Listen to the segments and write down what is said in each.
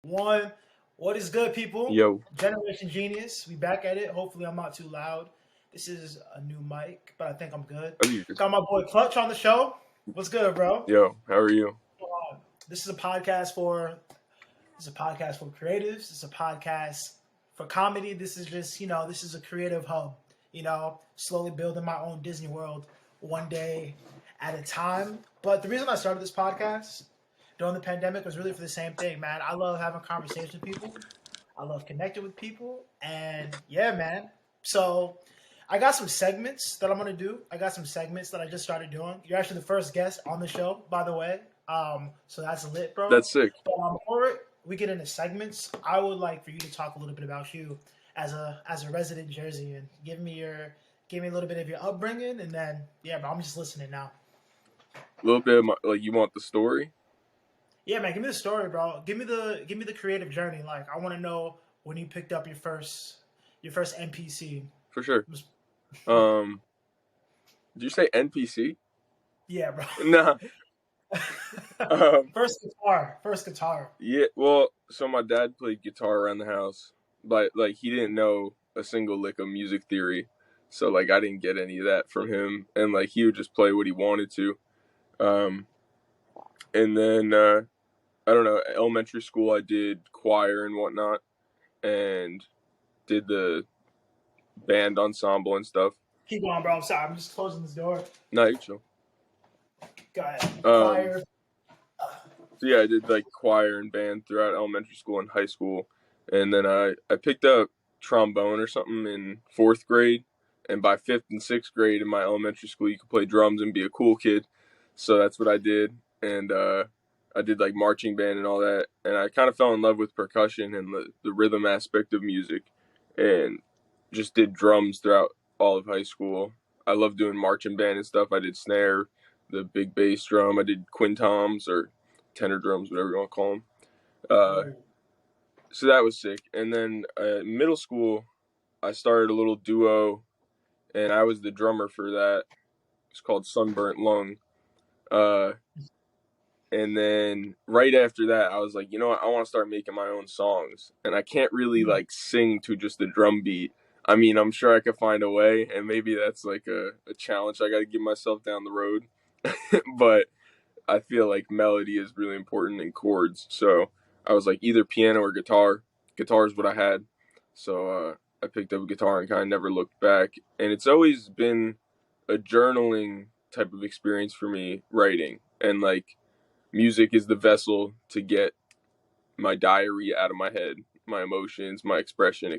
One, what is good, people? Yo, Generation Genius. We back at it. Hopefully, I'm not too loud. This is a new mic, but I think I'm good. I think you're just Got my boy Clutch on the show. What's good, bro? yo. How are you? This is a podcast for creatives. This is a podcast for comedy. This is just this is a creative hub. Slowly building my own Disney World one day at a time. But the reason I started this podcast during the pandemic was really for the same thing, man. I love having conversations with people. I love connecting with people, and yeah, man. So I got some segments that I'm gonna do. I got some segments that I just started doing. You're actually the first guest on the show, by the way. So that's lit, bro. That's sick. But before we get into segments, I would like for you to talk a little bit about you as a resident Jerseyan. Give me a little bit of your upbringing, and then yeah, bro, I'm just listening now. A little bit of you want the story? Yeah, man, give me the story, bro. Give me the creative journey. Like, I want to know when you picked up your first NPC. For sure. Did you say NPC? Yeah, bro. Nah. First guitar. Yeah. Well, so my dad played guitar around the house, but like he didn't know a single lick of music theory, so like I didn't get any of that from him, and like he would just play what he wanted to. And then I don't know, elementary school I did choir and whatnot, and did the band ensemble and stuff. Keep going, bro. I'm sorry. I'm just closing this door. No, you're chill. Go ahead. Fire. So yeah, I did like choir and band throughout elementary school and high school, and then I picked up trombone or something in 4th grade, and by 5th and 6th grade in my elementary school you could play drums and be a cool kid, so that's what I did, and I did like marching band and all that, and I kind of fell in love with percussion and the rhythm aspect of music, and just did drums throughout all of high school. I love doing marching band and stuff. I did snare, the big bass drum. I did quintoms or tenor drums, whatever you want to call them. So that was sick. And then middle school, I started a little duo, and I was the drummer for that. It's called Sunburnt Lung. And then right after that, I was like, you know what? I want to start making my own songs. And I can't really like sing to just the drum beat. I mean, I'm sure I could find a way, and maybe that's like a challenge I got to give myself down the road. But I feel like melody is really important in chords. So I was like either piano or guitar. Guitar is what I had. So I picked up a guitar and kind of never looked back. And it's always been a journaling type of experience for me, writing. And like music is the vessel to get my diary out of my head, my emotions, my expression,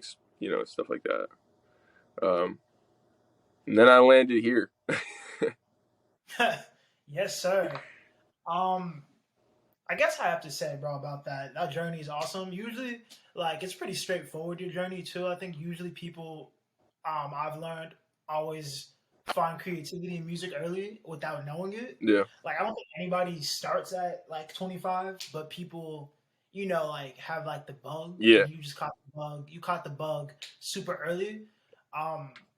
stuff like that. And then I landed here. Yes, sir. I guess I have to say, bro, about that. That journey is awesome. Usually, like, it's pretty straightforward, your journey, too. I think usually people, I've learned, always find creativity in music early without knowing it. Yeah. Like, I don't think anybody starts at, like, 25, but people, like, have, like, the bug. Yeah. And you just caught the bug. You caught the bug super early.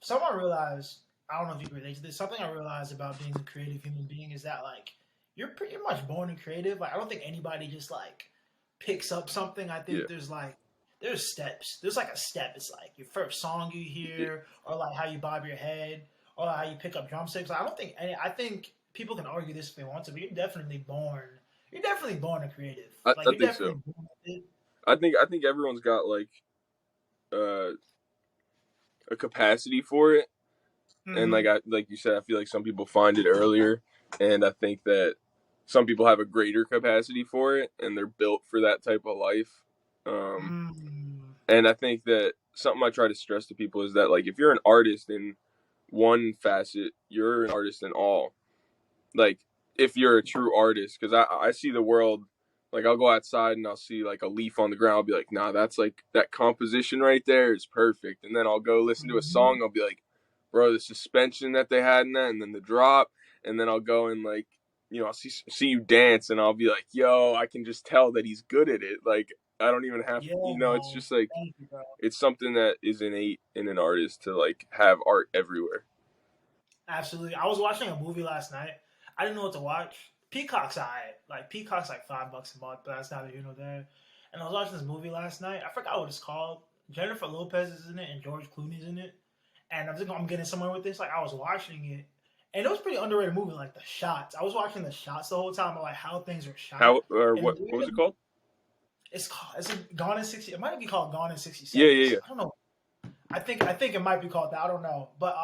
Something I realized, I don't know if you can relate to this, something I realized about being a creative human being is that, like, you're pretty much born and creative. Like, I don't think anybody just like picks up something. I think there's steps. There's like a step. It's like your first song you hear, or like how you bob your head, or how you pick up drumsticks. Like, I think people can argue this if they want to, but you're definitely born. You're definitely born a creative. I You're think so. definitely born with it. I think everyone's got like a capacity for it, and like you said, I feel like some people find it earlier, and I think that some people have a greater capacity for it, and they're built for that type of life. And I think that something I try to stress to people is that like if you're an artist in one facet, you're an artist in all. Like if you're a true artist, because I see the world. Like, I'll go outside and I'll see, like, a leaf on the ground. I'll be like, nah, that's, like, that composition right there is perfect. And then I'll go listen to a song. I'll be like, bro, the suspension that they had in that, and then the drop. And then I'll go and, like, I'll see you dance, and I'll be like, yo, I can just tell that he's good at it. Like, I don't even have to, it's just, like, it's something that is innate in an artist to, like, have art everywhere. Absolutely. I was watching a movie last night. I didn't know what to watch. Peacock's like $5 a month, but that's neither here nor there. and I was watching this movie last night. I forgot what it's called. Jennifer Lopez is in it and George Clooney's in it. And I'm getting somewhere with this. Like I was watching it, and it was a pretty underrated movie. Like the shots, I was watching the shots the whole time. Like how things were shot. How or And what was it called? it's called. It's Gone in 60. It might be called Gone in 60 Yeah, Seconds. yeah, yeah. I don't know. I think it might be called that. I don't know. But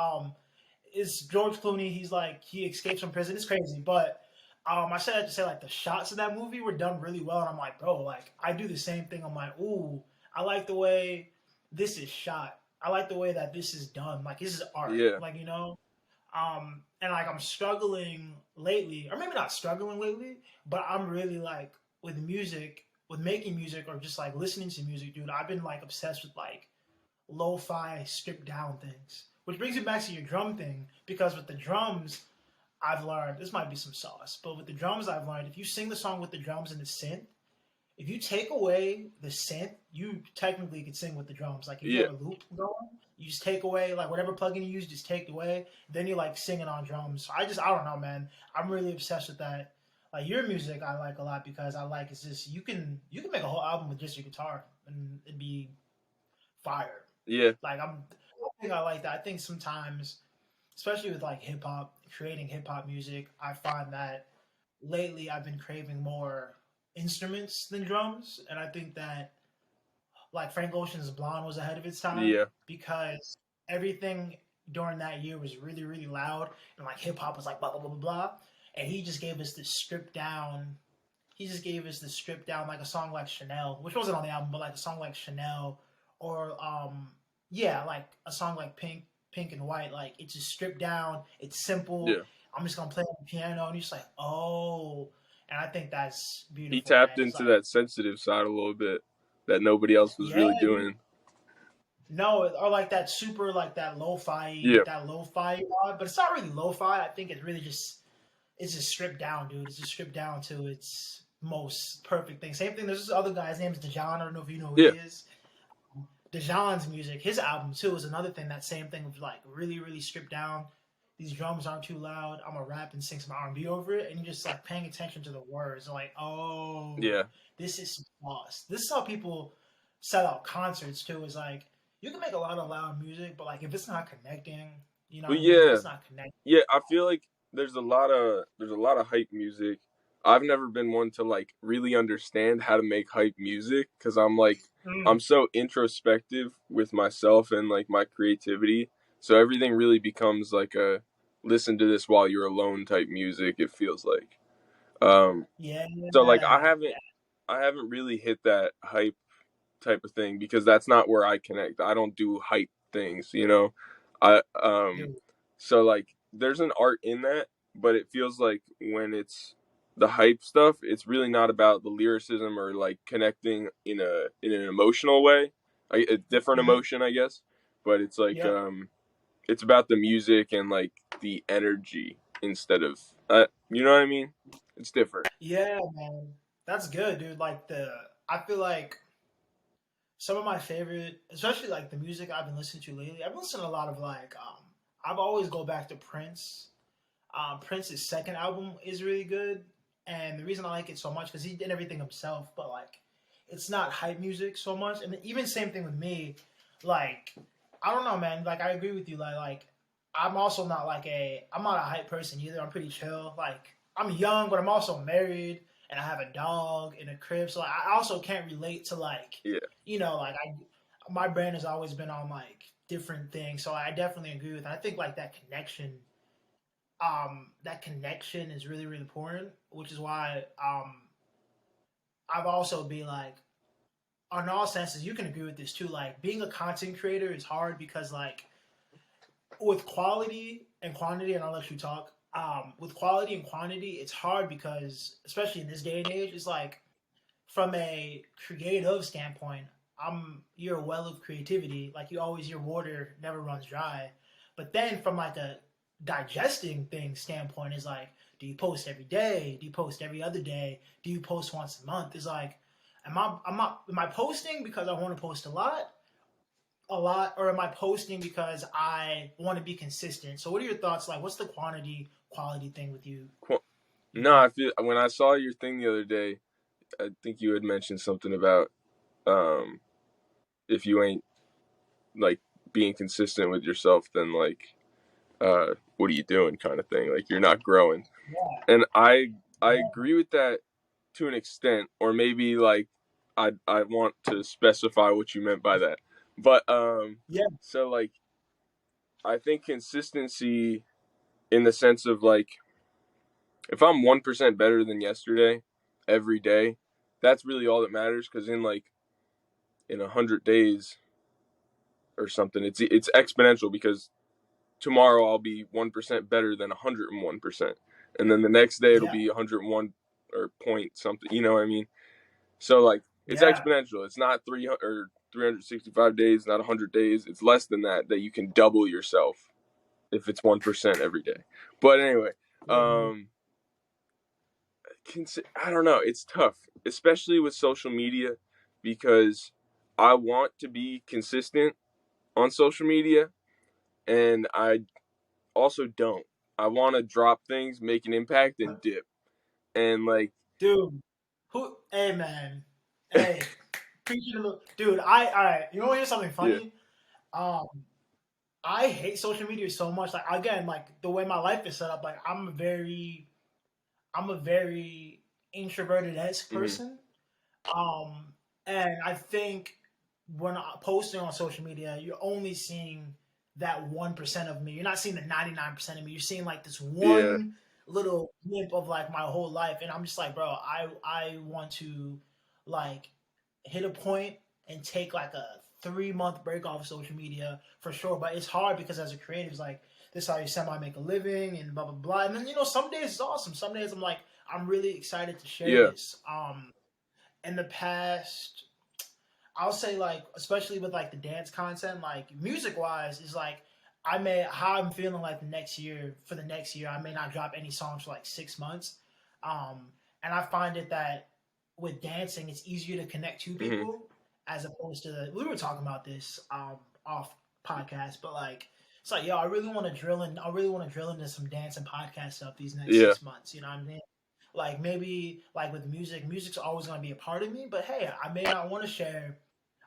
it's George Clooney. He's like he escapes from prison. It's crazy, but I said that to say like the shots of that movie were done really well, and I'm like, bro, like I do the same thing. I'm like, ooh, I like the way this is shot. I like the way that this is done. Like this is art. Yeah. Like and like I'm struggling lately, or maybe not struggling lately, but I'm really like with music, with making music, or just like listening to music, dude. I've been like obsessed with like lo-fi stripped down things, which brings me back to your drum thing, because with the drums I've learned, this might be some sauce, but with the drums I've learned, if you sing the song with the drums and the synth, if you take away the synth, you technically could sing with the drums. Like if you Yeah. have a loop going, you just take away like whatever plugin you use, just take it away. Then you're like singing on drums. So I don't know, man. I'm really obsessed with that. Like your music, I like a lot because I like it's just you can make a whole album with just your guitar and it'd be fire. Yeah. Like I think I like that. I think sometimes, especially with like hip hop, creating hip hop music, I find that lately I've been craving more instruments than drums, and I think that like Frank Ocean's Blonde was ahead of its time Yeah. because everything during that year was really really loud, and like hip hop was like blah blah blah blah blah, and he just gave us this stripped down. He just gave us this stripped down like a song like Chanel, which wasn't on the album, but like a song like Chanel, or yeah, like a song like Pink and White. Like it's just stripped down. It's simple. Yeah. I'm just gonna play on the piano, and you're just like, oh. And I think that's beautiful. He tapped man. It's into like, that sensitive side a little bit that nobody else was yeah, really doing. no, or like that super, like that lo-fi, Yeah. vibe, but it's not really lo-fi. I think it's really it's just stripped down, dude. It's just stripped down to its most perfect thing. Same thing. There's this other guy. His name's Dejan. I don't know if you know who Yeah. he is. Dejan's music, his album too, is another thing. That same thing of like really, really stripped down. These drums aren't too loud. I'm gonna rap and sing some R&B over it, and you're just like paying attention to the words. Like, oh, Yeah. this is boss. This is how people set out concerts too. Is like you can make a lot of loud music, but like if it's not connecting, you know, Well, if yeah. it's not connecting. Yeah, I feel like there's a lot of hype music. I've never been one to like really understand how to make hype music because I'm so introspective with myself and like my creativity. So everything really becomes like a listen to this while you're alone type music. It feels like. Yeah. So like I haven't really hit that hype type of thing because that's not where I connect. I don't do hype things, you know. I Dude. So like there's an art in that, but it feels like when it's the hype stuff, it's really not about the lyricism or like connecting in an emotional way, like a different emotion, I guess. But it's like Yep. it's about the music and like the energy instead of you know what I mean? It's different. Yeah, man. That's good, dude. I feel like some of my favorite, especially like the music I've been listening to lately. I've been listening to a lot of I've always go back to Prince. Prince's second album is really good, and the reason I like it so much because he did everything himself. But like, it's not hype music so much, and even same thing with me. Like, I don't know, man. Like, I agree with you. Like I'm also not I'm not a hype person either. I'm pretty chill. Like, I'm young, but I'm also married, and I have a dog in a crib, so I also can't relate to like, Yeah. like my brain has always been on like different things. So I definitely agree with that. I think like that connection is really really important, which is why I've also be like, on all senses, you can agree with this too. Like being a content creator is hard because like with quality and quantity, and I'll let you talk. With quality and quantity, it's hard because especially in this day and age, it's like from a creative standpoint, you're a well of creativity. Like you always, your water never runs dry. But then from like a digesting thing standpoint, is like, do you post every day? Do you post every other day? Do you post once a month? Is like, am I posting because I want to post a lot, or am I posting because I want to be consistent? So what are your thoughts? Like, what's the quality thing with you? No, I feel when I saw your thing the other day, I think you had mentioned something about if you ain't like being consistent with yourself, then like what are you doing, kind of thing. Like you're not growing. Yeah. And I Yeah. agree with that to an extent, or maybe like I want to specify what you meant by that. But Yeah. so like I think consistency in the sense of like if I'm 1% better than yesterday every day, that's really all that matters, because in 100 days or something, it's exponential, because tomorrow I'll be 1% better than 101%, and then the next day it'll Yeah. be 101 or point something. You know what I mean? So like it's Yeah. exponential. It's not 300 or 365 days, not 100 days. It's less than that you can double yourself if it's 1% every day. But anyway, Mhm. I don't know. It's tough, especially with social media, because I want to be consistent on social media, and I also don't. I want to drop things, make an impact, and dip. And like, Dude, hey man, hey, dude. All right. You want to hear something yeah, funny? Um, I hate social media so much. Like again, like the way my life is set up. Like I'm a very introverted esque mm-hmm. person. Um, and I think when posting on social media, you're only seeing that 1% of me. You're not seeing the 99% of me. You're seeing like this Yeah, one little glimpse of like my whole life, and I'm just like, bro, I want to like hit a point and take like a 3 month break off social media for sure. But it's hard because as a creative, it's like this is how you semi make a living and blah blah blah. And then some days it's awesome. Some days I'm like I'm really excited to share yeah, this. In the past, I'll say like especially with like the dance content, like music wise, is like I may how I'm feeling like the next year I may not drop any songs for like 6 months. And I find it that with dancing it's easier to connect to mm-hmm. people as opposed to we were talking about this off podcast, but like it's like yo, I really want to drill into some dance and podcast stuff these next Yeah, 6 months. You know what I mean? Like maybe like with music's always gonna be a part of me, but hey, I may not want to share.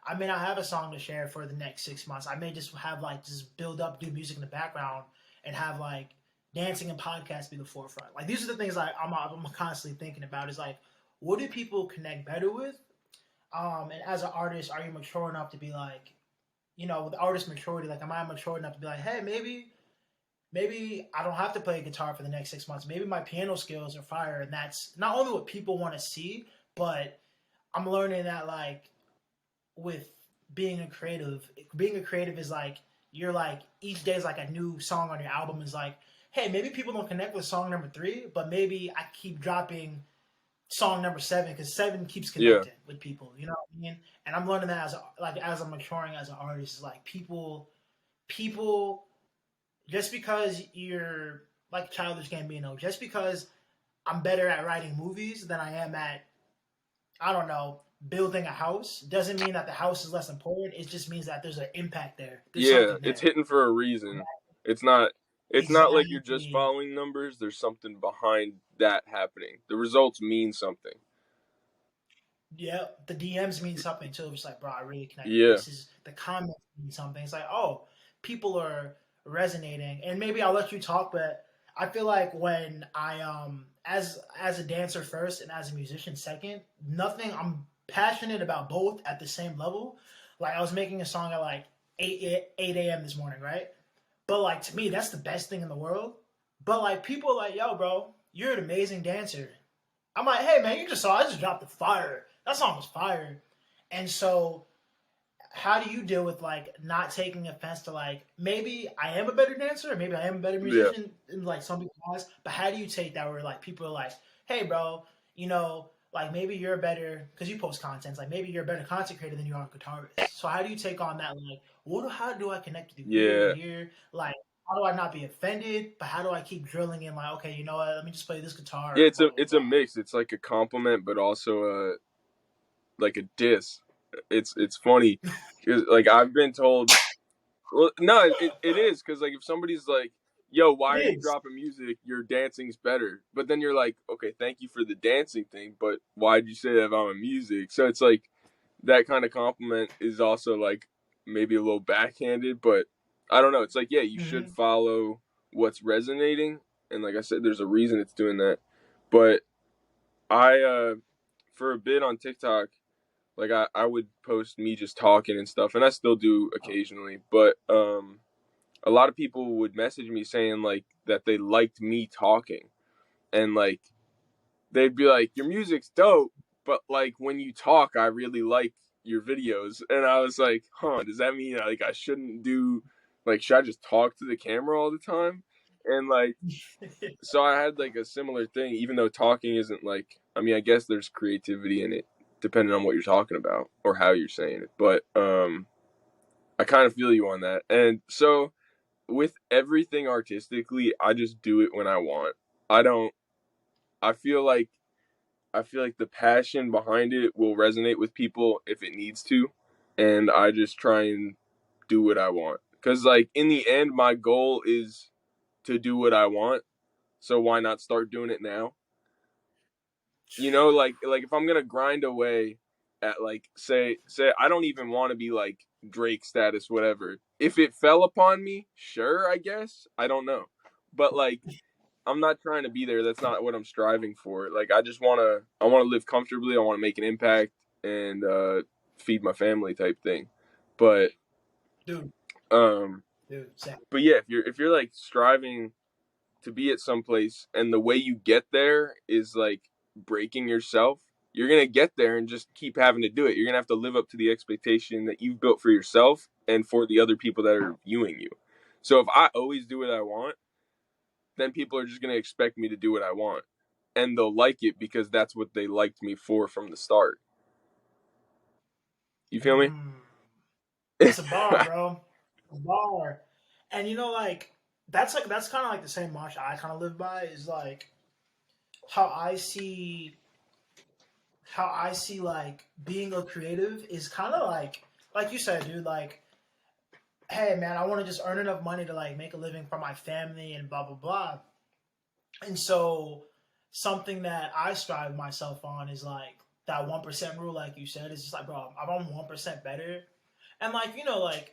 I may not have a song to share for the next 6 months. I may just have like just build up, do music in the background, and have like dancing and podcasts be the forefront. Like these are the things I'm constantly thinking about. Is like, what do people connect better with? And as an artist, are you mature enough to be like, with artist maturity, like, am I mature enough to be like, hey, maybe I don't have to play guitar for the next 6 months. Maybe my piano skills are fire, and that's not only what people want to see, but I'm learning that like with being a creative is like you're like each day is like a new song on your album is like, hey, maybe people don't connect with song number 3, but maybe I keep dropping song number 7 because 7 keeps yeah, connecting with people. You know what I mean? And I'm learning that as I'm maturing as an artist, is like people just because you're like Childish Gambino, just because I'm better at writing movies than I am at, I don't know, building a house, doesn't mean that the house is less important. It just means that there's an impact there. There's yeah. something It's there. hitting for a reason. It's not. It's not like you're just Exactly. following numbers. There's something behind that happening. The results mean something. Yeah, the DMs mean something too. It's like, bro, I really connect with Yeah, this. Is the comments mean something? It's like, oh, people are resonating, and maybe I'll let you talk, but I feel like when I as a dancer first and as a musician second, nothing. I'm passionate about both at the same level. Like I was making a song at like 8 a.m. this morning, right? But like to me, that's the best thing in the world. But like people are like, yo, bro, you're an amazing dancer. I'm like, hey man, I just dropped the fire. That song was fire. And so how do you deal with like not taking offense to like maybe I am a better dancer or maybe I am a better yeah, musician in like some people's eyes, but how do you take that where like people are like, hey bro, like maybe you're better because you post content, like maybe you're a better content creator than you are a guitarist. So how do you take on that like how do I connect with you here and yeah. here? Like how do I not be offended, but how do I keep drilling in like, okay, you know what, let me just play this Yeah, guitar, it's blah a blah it's a blah. mix. It's like a compliment, but also like a diss. It's funny because like I've been told. Well, no, it is, because like if somebody's like, "Yo, why It are you is. dropping music? Your dancing's better," but then you're like, "Okay, thank you for the dancing thing, but why'd you say that about my music?" So it's like that kind of compliment is also like maybe a little backhanded, but I don't know. It's like, yeah, you should Mm-hmm. follow what's resonating, and like I said, there's a reason it's doing that. But I for a bit on TikTok, like I would post me just talking and stuff, and I still do occasionally, but a lot of people would message me saying like that they liked me talking, and like they'd be like, your music's dope, but like when you talk, I really like your videos. And I was like, huh, does that mean like I shouldn't do, like, should I just talk to the camera all the time? And like, so I had like a similar thing, even though talking isn't like, I mean, I guess there's creativity in it depending on what you're talking about or how you're saying it. But I kind of feel you on that. And so with everything artistically, I just do it when I want. I don't, I feel like the passion behind it will resonate with people if it needs to, and I just try and do what I want. Cuz like in the end my goal is to do what I want. So why not start doing it now? You know, like if I'm going to grind away at like say I don't even want to be like Drake status whatever. If it fell upon me, sure, I guess. I don't know. But like I'm not trying to be there. That's not what I'm striving for. Like I want to live comfortably. I want to make an impact and feed my family type thing. But Dude, um Sam. but yeah, if you're like striving to be at some place and the way you get there is like breaking yourself, you're going to get there and just keep having to do it. You're going to have to live up to the expectation that you've built for yourself and for the other people that are viewing you. So if I always do what I want, then people are just going to expect me to do what I want. And they'll like it because that's what they liked me for from the start. You feel me? Mm. That's a bar, bro. A bar. And you know, like that's kind of like the same mantra I kind of live by. Is like how I see like being a creative is kind of like you said, dude. Like, hey, man, I want to just earn enough money to like make a living for my family and blah blah blah. And so something that I strive myself on is like that 1% rule, like you said. It's just like, bro, I'm 1% better. And like, you know, like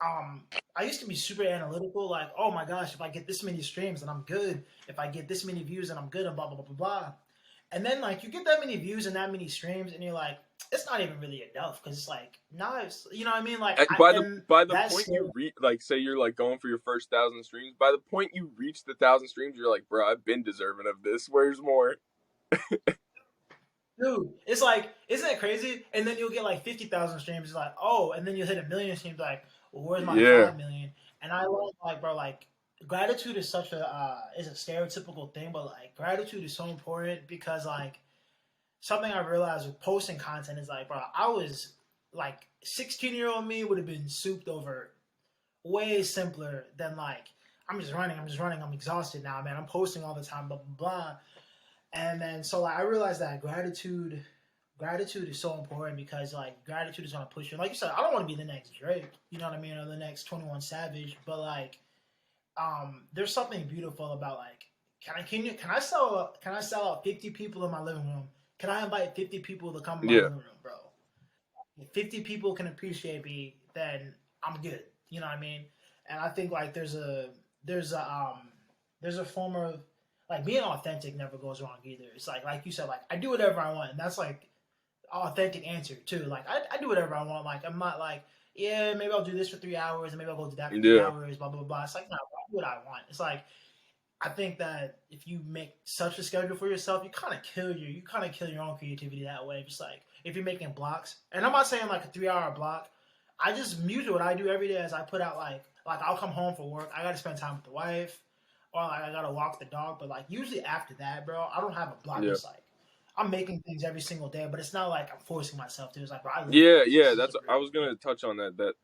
um I used to be super analytical, like, oh my gosh, if I get this many streams then I'm good. If I get this many views then I'm good and blah blah blah blah blah. And then like you get that many views and that many streams and you're like, it's not even really enough because it's like nice, you know what I mean? Like I and By the that's point you still reach, like say you're like going for your first 1,000 streams, by the point you reach the 1,000 streams, you're like, bro, I've been deserving of this. Where's more? dude, it's like, isn't it crazy? And then you'll get like 50,000 streams. It's like, oh, and then you'll hit a million streams. Like, well, where's my Yeah, 5 million? And I love, like, bro, like, gratitude is such a is a stereotypical thing, but like, gratitude is so important because like something I realized with posting content is like, bro, I was like 16-year-old me would have been souped over way simpler than like I'm just running, I'm exhausted now, man. I'm posting all the time, blah blah blah. And then so like I realized that gratitude is so important because like gratitude is gonna push you. Like you said, I don't want to be the next Drake, you know what I mean, or the next 21 Savage, but like there's something beautiful about like can I sell out 50 people in my living room? Can I invite 50 people to come in my yeah, living room, bro? If 50 people can appreciate me, then I'm good. You know what I mean? And I think like there's a there's a form of like being authentic never goes wrong either. It's like you said, like I do whatever I want, and that's like authentic answer too. Like I do whatever I want. Like I'm not like, yeah, maybe I'll do this for 3 hours and maybe I'll go do that for three yeah, hours, blah blah blah. It's like no, I do what I want. It's like I think that if you make such a schedule for yourself, you kind of kill your own creativity that way. Just like if you're making blocks, and I'm not saying like a 3 hour block. I just usually what I do every day is I put out like I'll come home from work. I got to spend time with the wife, or like I got to walk the dog. But like usually after that, bro, I don't have a block. yeah. It's like I'm making things every single day, but it's not like I'm forcing myself to. It's like, bro, I live for Yeah, this. yeah, This is a that's great I was thing. gonna touch on that. That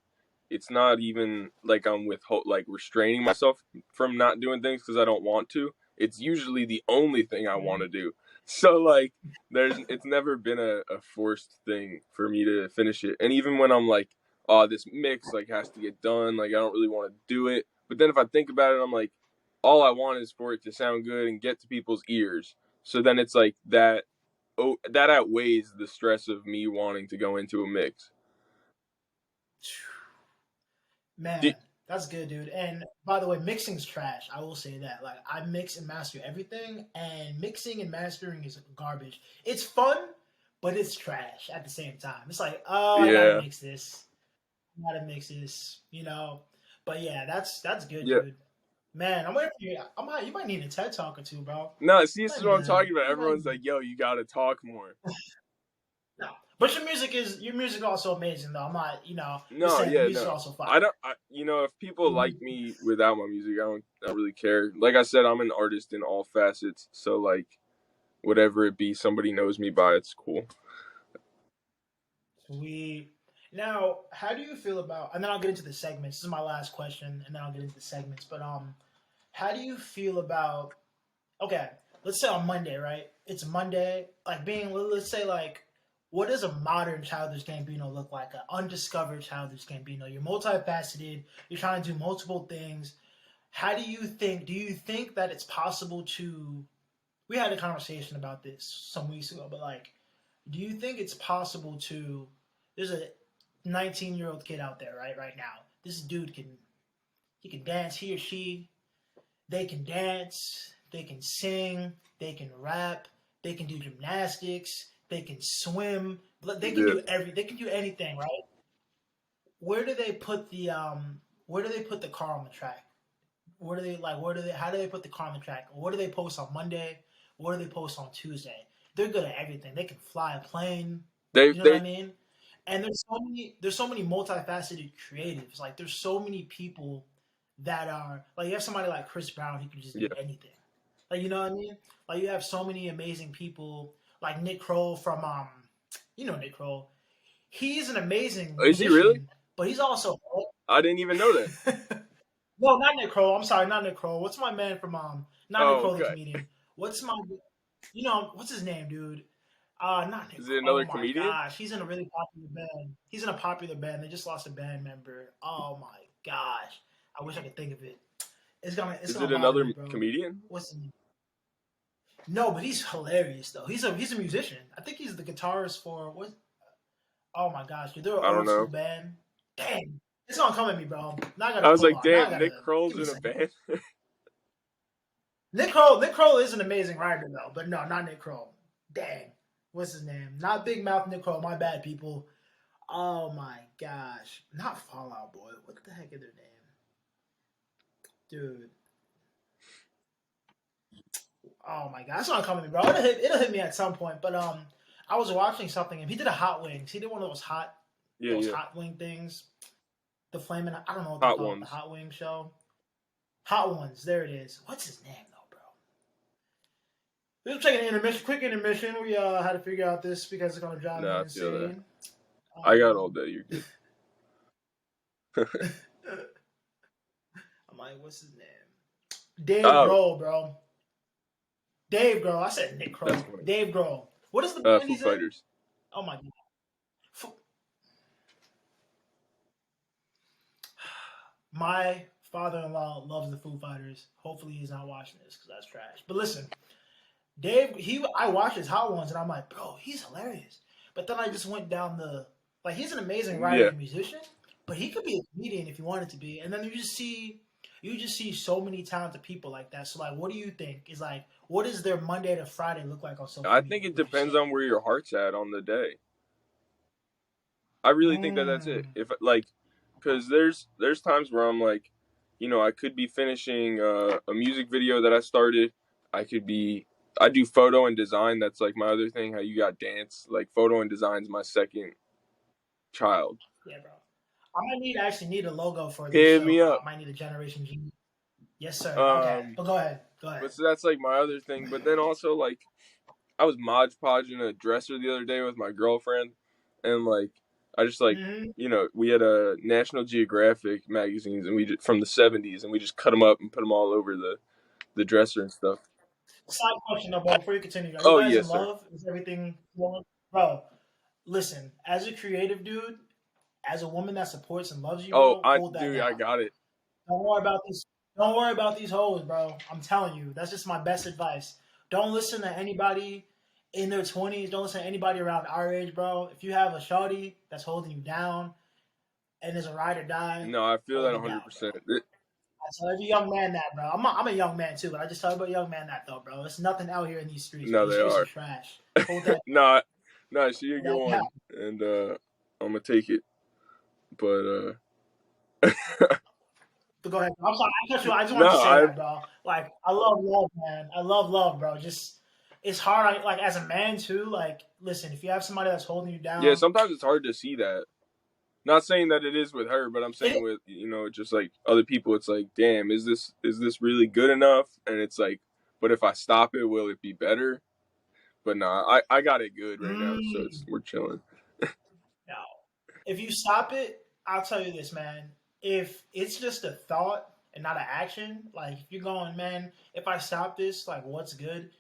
it's not even like I'm like restraining myself from not doing things because I don't want to. It's usually the only thing I want to do. So like, it's never been a forced thing for me to finish it. And even when I'm like, oh, this mix like has to get done, like I don't really want to do it. But then if I think about it, I'm like, all I want is for it to sound good and get to people's ears. So then it's like that that outweighs the stress of me wanting to go into a mix. Man, that's good, dude. And by the way, mixing's trash. I will say that. Like, I mix and master everything, and mixing and mastering is garbage. It's fun, but it's trash at the same time. It's like, oh, I gotta Yeah. mix this. I gotta mix this. You know. But yeah, that's good, Yeah. dude. Man, I'm waiting for you. You might need a TED talk or two, bro. No, see, You this might is need what I'm a. talking about. You might Everyone's need. like, "Yo, you gotta talk more." No, but your music also amazing though. I'm not, just No, saying the yeah, music no. also fire. I don't. If people like me without my music, I don't really care. Like I said, I'm an artist in all facets. So like, whatever it be, somebody knows me by, it's cool. Sweet. Now, how do you feel about? And then I'll get into the segments. This is my last question, and then I'll get into the segments. But how do you feel about? Okay, let's say on Monday, right? It's Monday. Like being, let's say, like, what does a modern Childish Gambino look like? An undiscovered Childish Gambino. You're multifaceted. You're trying to do multiple things. How do you think? Do you think that it's possible to? We had a conversation about this some weeks ago, but like, do you think it's possible to? There's a 19-year-old kid out there, right now. This dude can dance. He or she, they can dance. They can sing. They can rap. They can do gymnastics. They can swim. They can Yeah. do They can do anything, right? Where do they put the Where do they put the car on the track? Where do they like? Where do they? How do they put the car on the track? What do they post on Monday? What do they post on Tuesday? They're good at everything. They can fly a plane. They You know what I they mean? And there's so many multifaceted creatives. Like there's so many people that are like you have somebody like Chris Brown who can just do yeah. anything. Like you know what I mean? Like you have so many amazing people like Nick Kroll from Nick Kroll. He's an amazing Is he really? musician, but he's also I didn't even know that. no, not Nick Kroll. I'm sorry, not Nick Kroll. What's my man from not Nick Oh, Kroll the okay. comedian? What's my what's his name, dude? Not Nick Is Kroll. it Oh another my comedian? gosh, he's in a really popular band. He's in a popular band. They just lost a band member. Oh my gosh, I wish I could think of it. It's Is gonna it bother another me, bro. comedian? What's his name? No, but he's hilarious though. He's a musician. I think he's the guitarist for what? Oh my gosh, dude, they're an I don't old school know. band. Dang, it's gonna come at me, bro. Now I I gotta was pull like, on. Now I damn, Nick gotta give Kroll's me a in a second. band. Nick Kroll is an amazing writer though, but no, not Nick Kroll. Dang, what's his name? Not Big Mouth Nick Kroll. My bad, people. Oh my gosh, not Fallout Boy. What the heck is their name, dude? Oh my gosh, it's not coming to me, bro. It'll hit me at some point. But I was watching something and he did a hot wings. He did one of Yeah, those yeah. hot wing things. The flaming. I don't know what they Hot call it. The ones. hot wing show. Hot ones. There it is. What's his name though, bro? We'll take an intermission. Quick intermission. We had to figure out this because it's gonna drive me Nah, I feel that. insane. I got all day. You're good. I'm like, what's his name? Dave Oh, Grohl, bro. Dave Grohl. I said Nick that's Kroll. funny. Dave Grohl. What is the band Foo he's in? Fighters. Oh my god. My father-in-law loves the Foo Fighters. Hopefully he's not watching this because that's trash. But listen, I watched his Hot Ones and I'm like, bro, he's hilarious. But then I just went down he's an amazing writer Yeah. and musician, but he could be a comedian if he wanted to be. And then you just see so many talented people like that. So like, what do you think is like, what does their Monday to Friday look like on social I media? think it Would you depends say? on where your heart's at on the day. I really think that that's it. Mm, If like, because there's times where I'm like, I could be finishing a music video that I started. I do photo and design. That's like my other thing. How you got dance. Like photo and design's my second child. yeah, bro. Actually need a logo for this Hit show, me bro. up. I might need a Generation G. Yes, sir. Okay, Um, but go ahead. Go ahead. but so that's like my other thing. But then also like, I was Mod Podging a dresser the other day with my girlfriend, and like, I just like, Mm-hmm. we had a National Geographic magazines, and from the '70s, and we just cut them up and put them all over the dresser and stuff. Side question though, bro. Before you continue, are you Oh guys in yes, sir. love? Is everything flowing? Bro? Listen, as a creative dude, as a woman that supports and loves you, Oh, bro, hold that I down. got it. Don't worry about these. Don't worry about these hoes, bro. I'm telling you, that's just my best advice. Don't listen to anybody in their 20s. Don't listen to anybody around our age, bro. If you have a shawty that's holding you down and there's a ride or die, No, I feel that hold it down, bro. 100%. I tell every young man that, bro. I'm a young man too, but I just tell every young man that though, bro. It's nothing out here in these streets, bro. No, These they streets are are. trash. Hold that, No, no, she a hold good that down. one, and I'm gonna take it. But But go ahead. I'm sorry. I cut you. I just no, wanted to say I that, bro. Like, I love love, man. I love love, bro. Just it's hard. Like as a man too. Like, listen, if you have somebody that's holding you yeah. down, Sometimes it's hard to see that. Not saying that it is with her, but I'm saying it, with just like other people. It's like, damn, is this really good enough? And it's like, but if I stop it, will it be better? But nah, I got it good right now, so we're chilling. no. If you stop it, I'll tell you this, man. If it's just a thought and not an action, like if you're going, man, if I stop this, like what's good?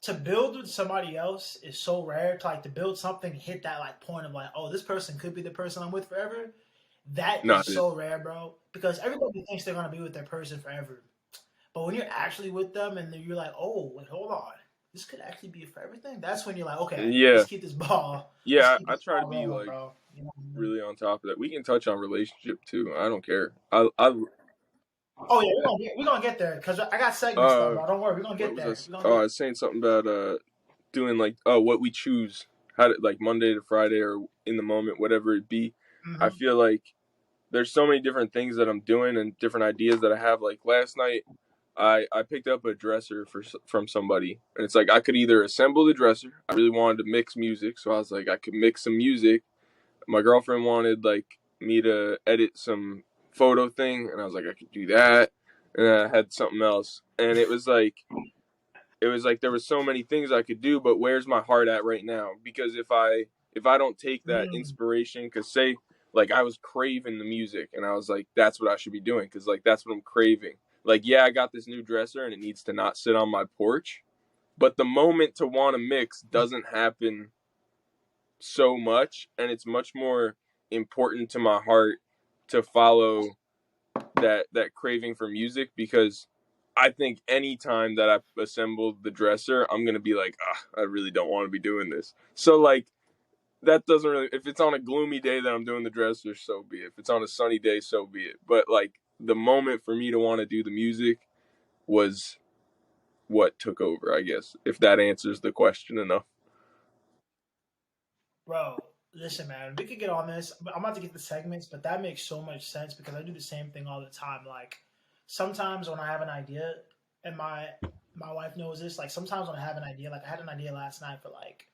To build with somebody else is so rare. To like to build something, hit that like point of like, oh, this person could be the person I'm with forever. That Nah, is so rare, bro. Because everybody thinks they're gonna be with their person forever. But when you're actually with them and then you're like, oh, wait, hold on, this could actually be for everything. That's when you're like, okay, yeah, let's keep this ball. Let's yeah. keep I this try to ball be rolling, like bro. You know what I mean? really on top of that. We can touch on relationship too. I don't care. I Oh yeah, we're gonna get there because I got segments though, uh, bro. Don't worry, we're gonna what get was I? there. We're gonna Oh, get I was saying something about doing like what we choose, how to like Monday to Friday or in the moment, whatever it be. there. I feel like there's so many different things that I'm doing and different ideas that I have. Like last night, I picked up a dresser from somebody, and it's like I could either assemble the dresser. I really wanted to mix music, so I was like I could mix some music. My girlfriend wanted like me to edit some photo thing, and I was like I could do that. And I had something else, and it was like there was so many things I could do, but where's my heart at right now? Because if I don't take that Mm-hmm. inspiration, because say like I was craving the music, and I was like, that's what I should be doing, because like that's what I'm craving. Like yeah, I got this new dresser, and it needs to not sit on my porch, but the moment to want to mix doesn't happen so much, and it's much more important to my heart to follow that craving for music, because I think any time that I assemble the dresser, I'm gonna be like, I really don't want to be doing this. So like that doesn't really. If it's on a gloomy day that I'm doing the dresser, so be it. If it's on a sunny day, so be it. But like the moment for me to want to do the music was what took over, I guess. If that answers the question enough. Bro, listen, man, we could get on this. I'm about to get the segments, but that makes so much sense because I do the same thing all the time. Like sometimes when I have an idea, and my wife knows this. Like sometimes when I have an idea, like I had an idea last night for like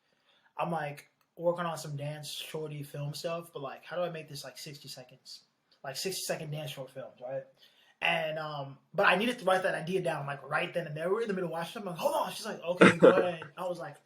I'm like working on some dance shorty film stuff, but like how do I make this like 60 seconds, like 60-second dance short films, right? And but I needed to write that idea down like right then and there. We're in the middle of watching. I'm like, hold on. She's like, okay, go ahead. I was like,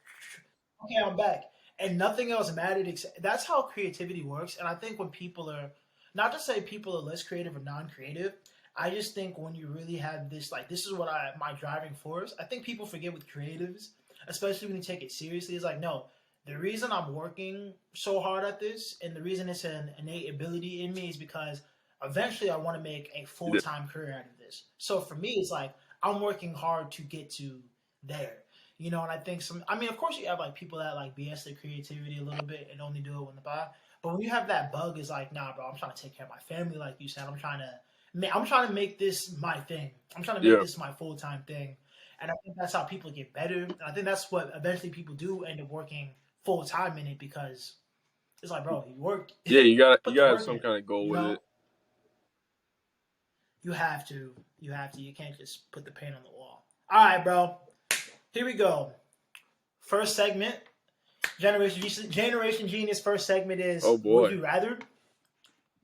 okay, I'm back. And nothing else mattered. Except, that's how creativity works. And I think when people are, not to say people are less creative or non-creative, I just think when you really have this, like, this is what my driving force. I think people forget with creatives, especially when you take it seriously. Is like, no, the reason I'm working so hard at this, and the reason it's an innate ability in me, is because eventually I want to make a full time career out of this. So for me, it's like I'm working hard to get to there. And I think I mean, of course, you have like people that like BS their creativity a little bit and only do it when the buy. But when you have that bug, is like, nah, bro, I'm trying to take care of my family, like you said. I'm trying to make this my thing. I'm trying to make Yeah, this my full time thing, and I think that's how people get better. And I think that's what eventually people do end up working full time in it because it's like, bro, you work, yeah. You put the gotta have work some in. kind of goal You with it. know, you have to, you have to. You can't just put the paint on the wall. All right, bro. Here we go. First segment. Generation Genius first segment Oh is Would boy, You Rather?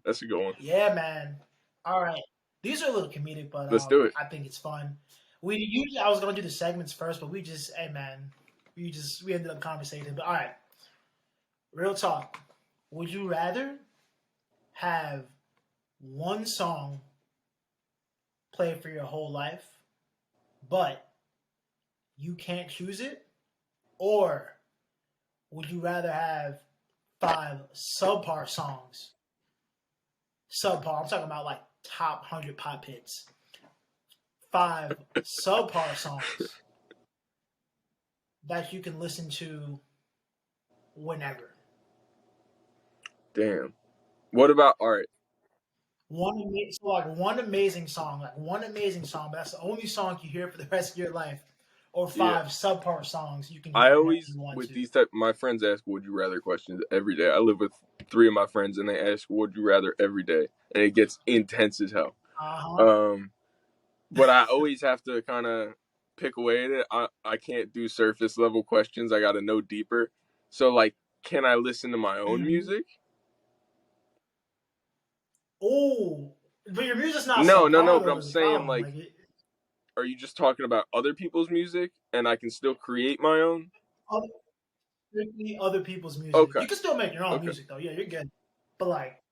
that's a good one. Yeah, man. All right. These are a little comedic, but Let's do it. I think it's fun. We usually I was gonna do the segments first, but we just hey man, we ended up conversating. But all right, real talk. Would you rather have one song play for your whole life, but you can't choose it? Or would you rather have five subpar songs? Subpar. I'm talking about like top 100 pop hits. Five subpar songs that you can listen to whenever. Damn. What about art? One amazing song, but that's the only song you hear for the rest of your life, or Yeah. five subpar songs you can I hear whenever you always want with to. these type my friends ask would you rather questions every day. I live with three of my friends and they ask would you rather every day, and it gets intense as hell. Uh huh. Um, but I always have to kind of pick away at it. I can't do surface level questions. I got to know deeper. So like, can I listen to my own Hmm. music? Oh, but your music's not No, no, no. subpar But though. I'm Is the saying problem? like, Like, are you just talking about other people's music and I can still create my own? other, strictly other people's music. Okay, You can still make your own okay. music though. Yeah, you're good. But like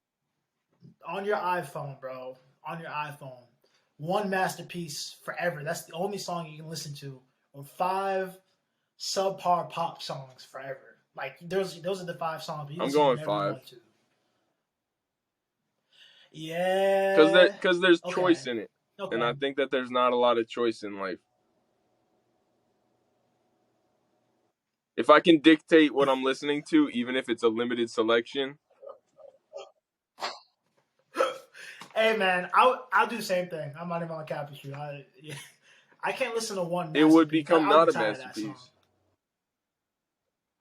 on your iPhone, bro, on your iPhone, one masterpiece forever. That's the only song you can listen to, or five subpar pop songs forever. Like those are the five songs, but you I'm listen to going whenever you five want to. because Yeah. there's Okay. choice in it, and Okay. I think that there's not a lot of choice in life. If I can dictate what I'm listening to, even if it's a limited selection, Hey man, I'll do the same thing. I'm not even on cap with you. Yeah, I can't listen to one it would masterpiece. become I'll not get a tired of that song. masterpiece.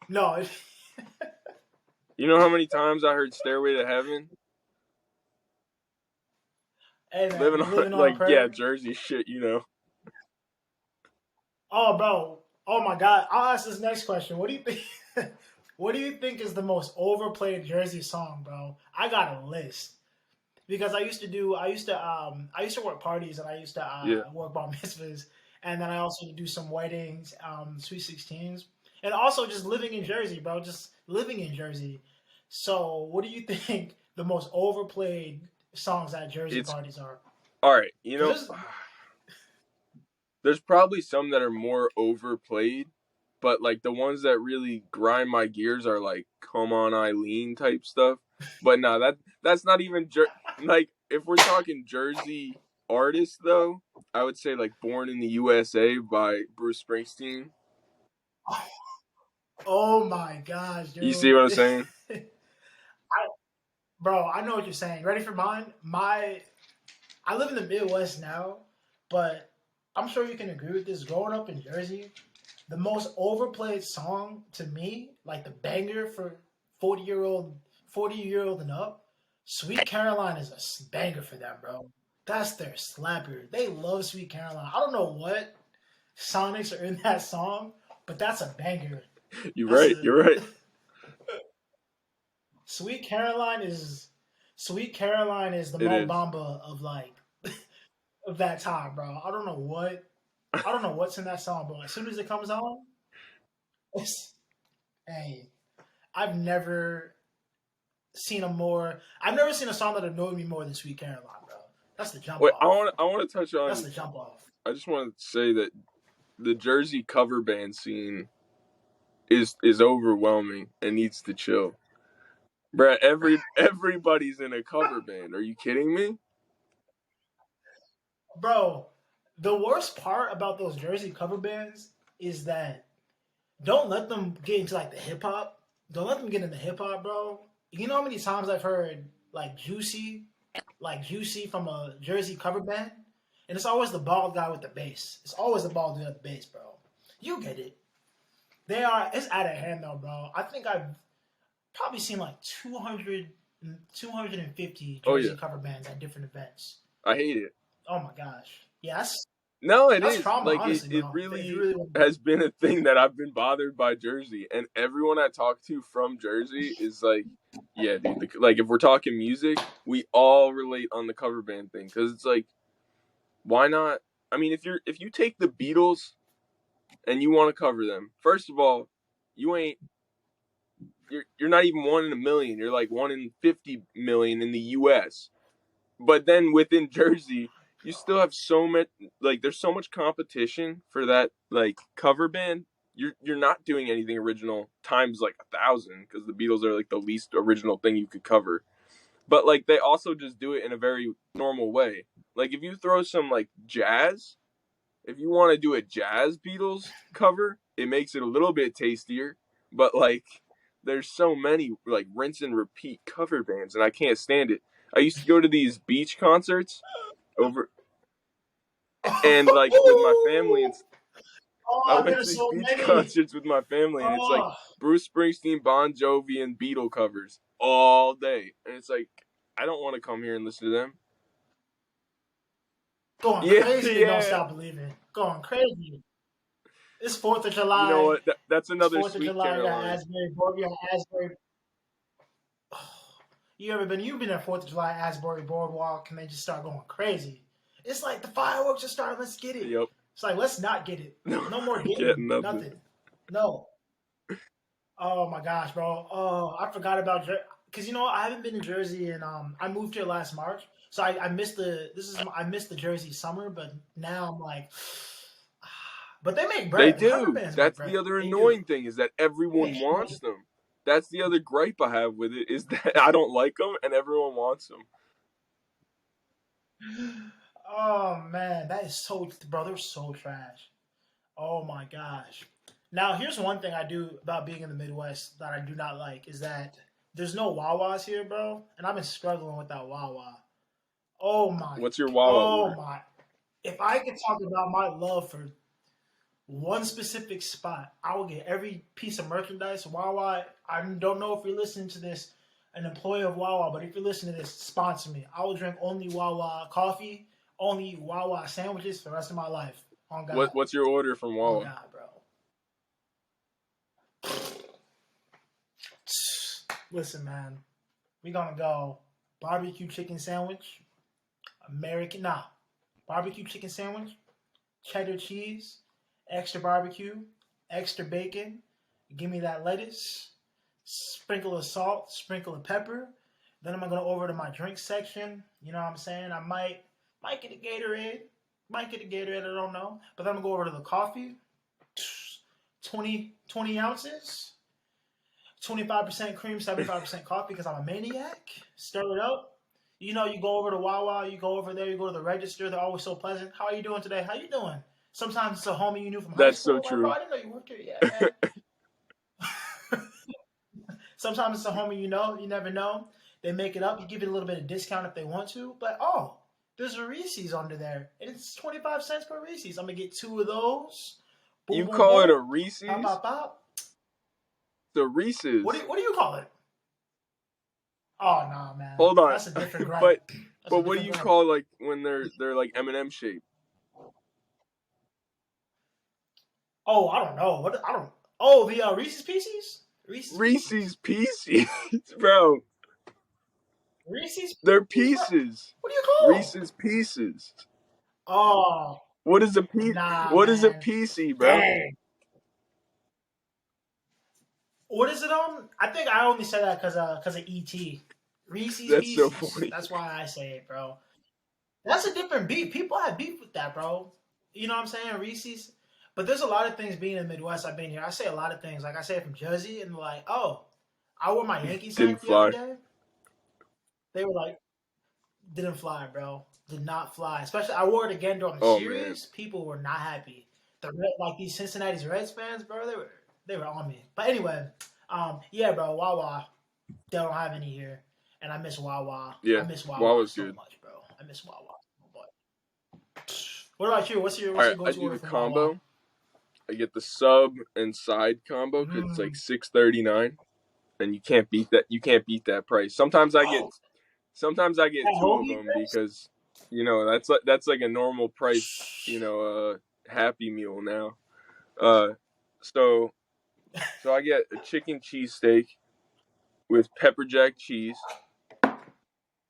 No, You know how many times I heard "Stairway to Heaven"? hey Living man, on living on a like yeah, prayer. Jersey shit, you know. Oh bro, oh my god. I'll ask this next question. What do you think? What do you think is the most overplayed Jersey song, bro? I got a list because I used to work parties and I used to Yeah, work bar mitzvahs, and then I also do some weddings, sweet 16s, and also just living in Jersey, bro. Just living in Jersey. So, what do you think the most overplayed songs at Jersey it's parties are? all right. You know, Because there's probably some that are more overplayed, but like the ones that really grind my gears are like "Come On Eileen" type stuff. But no, that's not even like if we're talking Jersey artists though, I would say like "Born in the USA" by Bruce Springsteen. oh my gosh, You see dude. what I'm saying? Bro, I know what you're saying. Ready for mine? I live in the Midwest now, but I'm sure you can agree with this. Growing up in Jersey, the most overplayed song to me, like the banger for 40-year old and up, Sweet Caroline is a banger for them, bro. That's their slapper. They love Sweet Caroline. I don't know what sonics are in that song, but that's a banger. You're That's right. a You're right. Sweet Caroline is Sweet Caroline is the It Mo is. Bamba of like of that time, bro. I don't know what's in that song, but as soon as it comes on, it's hey, I've never I've never seen a song that annoyed me more than Sweet Caroline, bro. That's the jump Wait, off. I want to touch That's on. the jump off. I just want to say that the Jersey cover band scene is overwhelming and needs to chill. Bruh, everybody's in a cover band. Are you kidding me? Bro, the worst part about those Jersey cover bands is that don't let them get into like the hip hop. Don't let them get into hip hop, bro. You know how many times I've heard like Juicy from a Jersey cover band, and it's always the bald guy with the bass. It's always the bald dude with the bass, bro. You get it. It's out of hand though, bro. I think I've probably seen like 250 Oh yeah, Jersey cover bands at different events. I hate it. Oh my gosh, yeah, No, it that's is trauma, like honestly, it bro. If you really really want to. has been a thing that I've been bothered by Jersey, and everyone I talk to from Jersey is like, yeah, dude. Like if we're talking music, we all relate on the cover band thing because it's like, why not? I mean, if you take the Beatles and you want to cover them, first of all, you ain't you're not even 1 in a million. You're like 1 in 50 million in the U.S. But then within Jersey, you still have so much like there's so much competition for that like cover band. You're not doing anything original times like 1,000 because the Beatles are like the least original thing you could cover. But like they also just do it in a very normal way. Like if you throw some like jazz, if you want to do a jazz Beatles cover, it makes it a little bit tastier, but like there's so many like rinse and repeat cover bands, and I can't stand it. I used to go to these beach concerts over, and like with my family, and I Oh, went to there's these so beach many. concerts with my family, and it's like Oh, Bruce Springsteen, Bon Jovi, and Beatle covers all day, and it's like I don't want to come here and listen to them. going Yeah, crazy to Don't yeah. Stop Believing. Going crazy. It's 4th of You know July. what? That's It's another 4th of Sweet July. You got Caroline. Asbury Board. You got Asbury. You ever been? You've been at 4th of July Asbury Boardwalk, and they just start going crazy. It's like the fireworks just started. Let's get it. Yep. It's like let's not get it. No, No more getting getting nothing. nothing. No. Oh my gosh, bro. Oh, I forgot about because you know I haven't been to Jersey, and I moved here last March, so I missed I missed the Jersey summer, but now I'm like, but they make They bread. The cover do. bands make That's bread. the other They do. annoying thing is that They make everyone shit. wants them. That's the other gripe I have with it is that I don't like them and everyone wants them. Oh man, that is so bro. They're so trash. Oh my gosh. Now here's one thing I do about being in the Midwest that I do not like is that there's no Wawas here, bro, and I've been struggling with that Wawa. Oh my, What's your Wawa oh order? my. If I could talk about my love for one specific spot, I will get every piece of merchandise. Wawa, I don't know if you're listening to this, an employee of Wawa, but if you're listening to this, sponsor me. I will drink only Wawa coffee, only Wawa sandwiches for the rest of my life. On God. What's your order from On Wawa? God, bro. Listen, man. We're gonna go barbecue chicken sandwich, barbecue chicken sandwich, cheddar cheese, extra barbecue, extra bacon. Give me that lettuce, sprinkle of salt, sprinkle of pepper. Then I'm gonna go over to my drink section. You know what I'm saying? I might get a Gatorade, I don't know. But then I'm gonna go over to the coffee, 20 ounces. 25% cream, 75% coffee because I'm a maniac. Stir it up. You know, you go over to Wawa, you go over there, you go to the register. They're always so pleasant. How are you doing today? How you doing? Sometimes it's a homie you knew from high That's so school. Like, bro, true. I didn't know you worked here yet, man. Sometimes it's a homie you know, you never know. They make it up. You give it a little bit of discount if they want to. But, oh, there's a Reese's under there. And it's 25 cents per Reese's. I'm going to get 2 of those. Boom, You boom, call it a boom. Pop, Reese's? pop, pop. The Reese's. What do you call it? Oh nah, man, Hold on. that's a different gripe. but That's a but what do different you gripe. call like when they're like M&M shaped? Oh, I don't know. What I don't. Oh, the Reese's Pieces. Reese's Reese's Pieces. Pieces, bro. Reese's They're Pieces, bro. pieces. What do you call 'em? Reese's Pieces. Oh, What is a piece? nah, What is a man. piecey, bro? Dang. What is it on? I think I only say that because of ET. Reese's That's so Pieces. funny. That's why I say it, bro. That's a different beef. People have beef with that, bro. You know what I'm saying? Reese's. But there's a lot of things being in the Midwest. I've been here. I say a lot of things. Like I say from Jersey, and like, oh, I wore my Yankees Didn't hat the other fly. day. They were like, didn't fly, bro. Did not fly. Especially, I wore it again during the Oh man. series. People were not happy. Like these Cincinnati's Reds fans, bro. They were on me. But anyway, yeah, bro. Wawa, they don't have any here, and I miss Wawa. I Yeah. miss Wawa Wawa's so good. much, bro. I miss Wawa. But what about you? All What's right, your I go to do order the from Wawa? combo. I get the sub and side combo because it's like Mm. $6.39, and you can't beat that. You can't beat that price. Oh, Sometimes I get that two of hoagie them fest? because that's like a normal price. Happy Meal now. Uh, so I get a chicken cheesesteak with pepper jack cheese.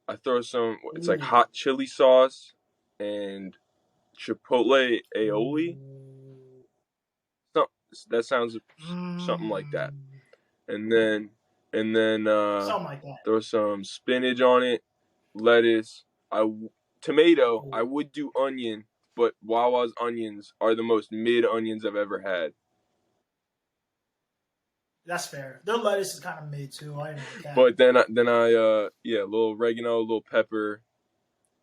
I throw some. It's like Ooh. hot chili sauce and chipotle aioli. Ooh. So, that sounds something like that. Mm. And then Something like that. throw some spinach on it, lettuce, tomato. I Ooh. would do onion, but Wawa's onions are the most mid onions I've ever had. That's fair. Their lettuce is kind of mid too. I ain't like that. But then I a little oregano, a little pepper,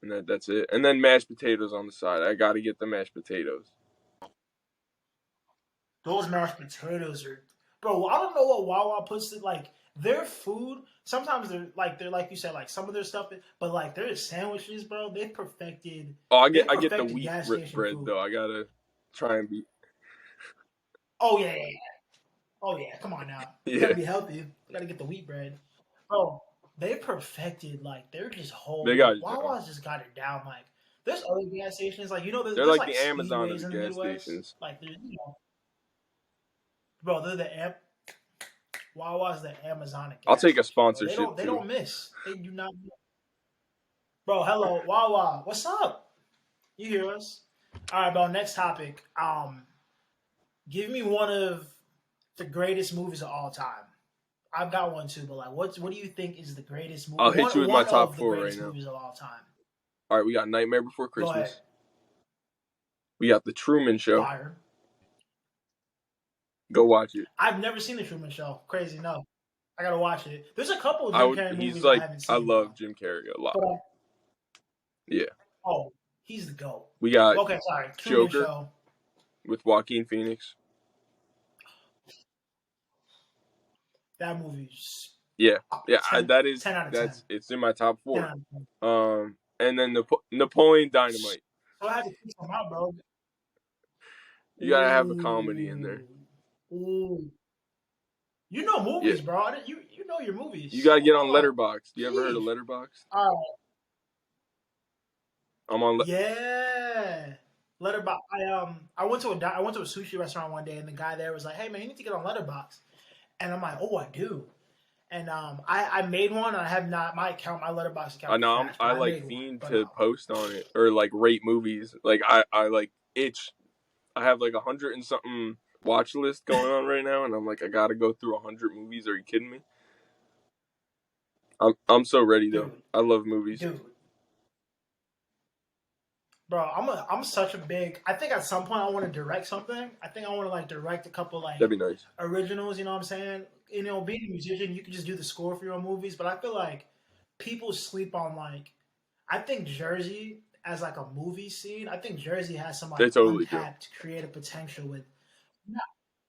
and that's it. And then mashed potatoes on the side. I got to get the mashed potatoes. those mashed potatoes are, bro. I don't know what Wawa puts it like. Their food sometimes they're like you said like some of their stuff, but like their sandwiches, bro. Oh, They I get the perfected wheat gas station bread food. though. I gotta try and be. Oh yeah, yeah, yeah. Oh yeah. Come on now, you Yeah, gotta be healthy. You gotta get the wheat bread, bro. They perfected like they're just they whole. got it down. Wawa's just got it down. Like there's other gas stations like They're there's like like the Amazon of speedways the in the gas Midwest. stations. Like there's bro, they're Wawa's the Amazon of I'll gas take a stations, bro. sponsorship They too. don't miss. They do not miss. Bro, hello, Wawa. What's up? You hear us? All right, bro. Next topic. Give me one of the greatest movies of all time. I've got one too, but like, what do you think is the greatest movie? I'll hit you with my One top of the 4 right greatest now. movies of all time. All right, we got Nightmare Before Go ahead. Christmas. We got The Truman Show. Fire. Go watch it. I've never seen the Truman Show. Crazy, no. I gotta watch it. There's a couple of Jim Carrey He's movies I like, haven't I seen, love bro. Jim Carrey a lot. But Yeah. oh, he's the GOAT. We got Okay, sorry. Truman Joker Show. with Joaquin Phoenix. That movie's Yeah, 10, that is 10 out of 10. it's in my top 10 4. out of 10. And then Napoleon Dynamite. So I had to pick some out, bro. You gotta have a comedy in there. Ooh. You know Yeah, movies, bro. You know your movies. you gotta get on Oh, Letterboxd. You ever heard of geez. Letterboxd? All right. I'm on. Yeah. Letterbox. I went to a sushi restaurant one day, and the guy there was like, "Hey man, you need to get on Letterbox." And I'm like, "Oh, I do." And I made one. And I have not my Letterbox account. I know. Trash, I but like made one. fiend But to post on it or like rate movies. Like I like itch. I have like 100 and something watch list going on right now, and I'm like, I gotta go through 100 movies. Are you kidding me? I'm so ready though. dude, I love movies. dude, bro, I'm such a big. I think at some point I want to direct something. I think I want to like direct a couple like That'd be nice. originals. You know what I'm saying? You know, being a musician, you can just do the score for your own movies. But I feel like people sleep on like. I think Jersey as like a movie scene. I think Jersey has some They like totally do. untapped creative potential with.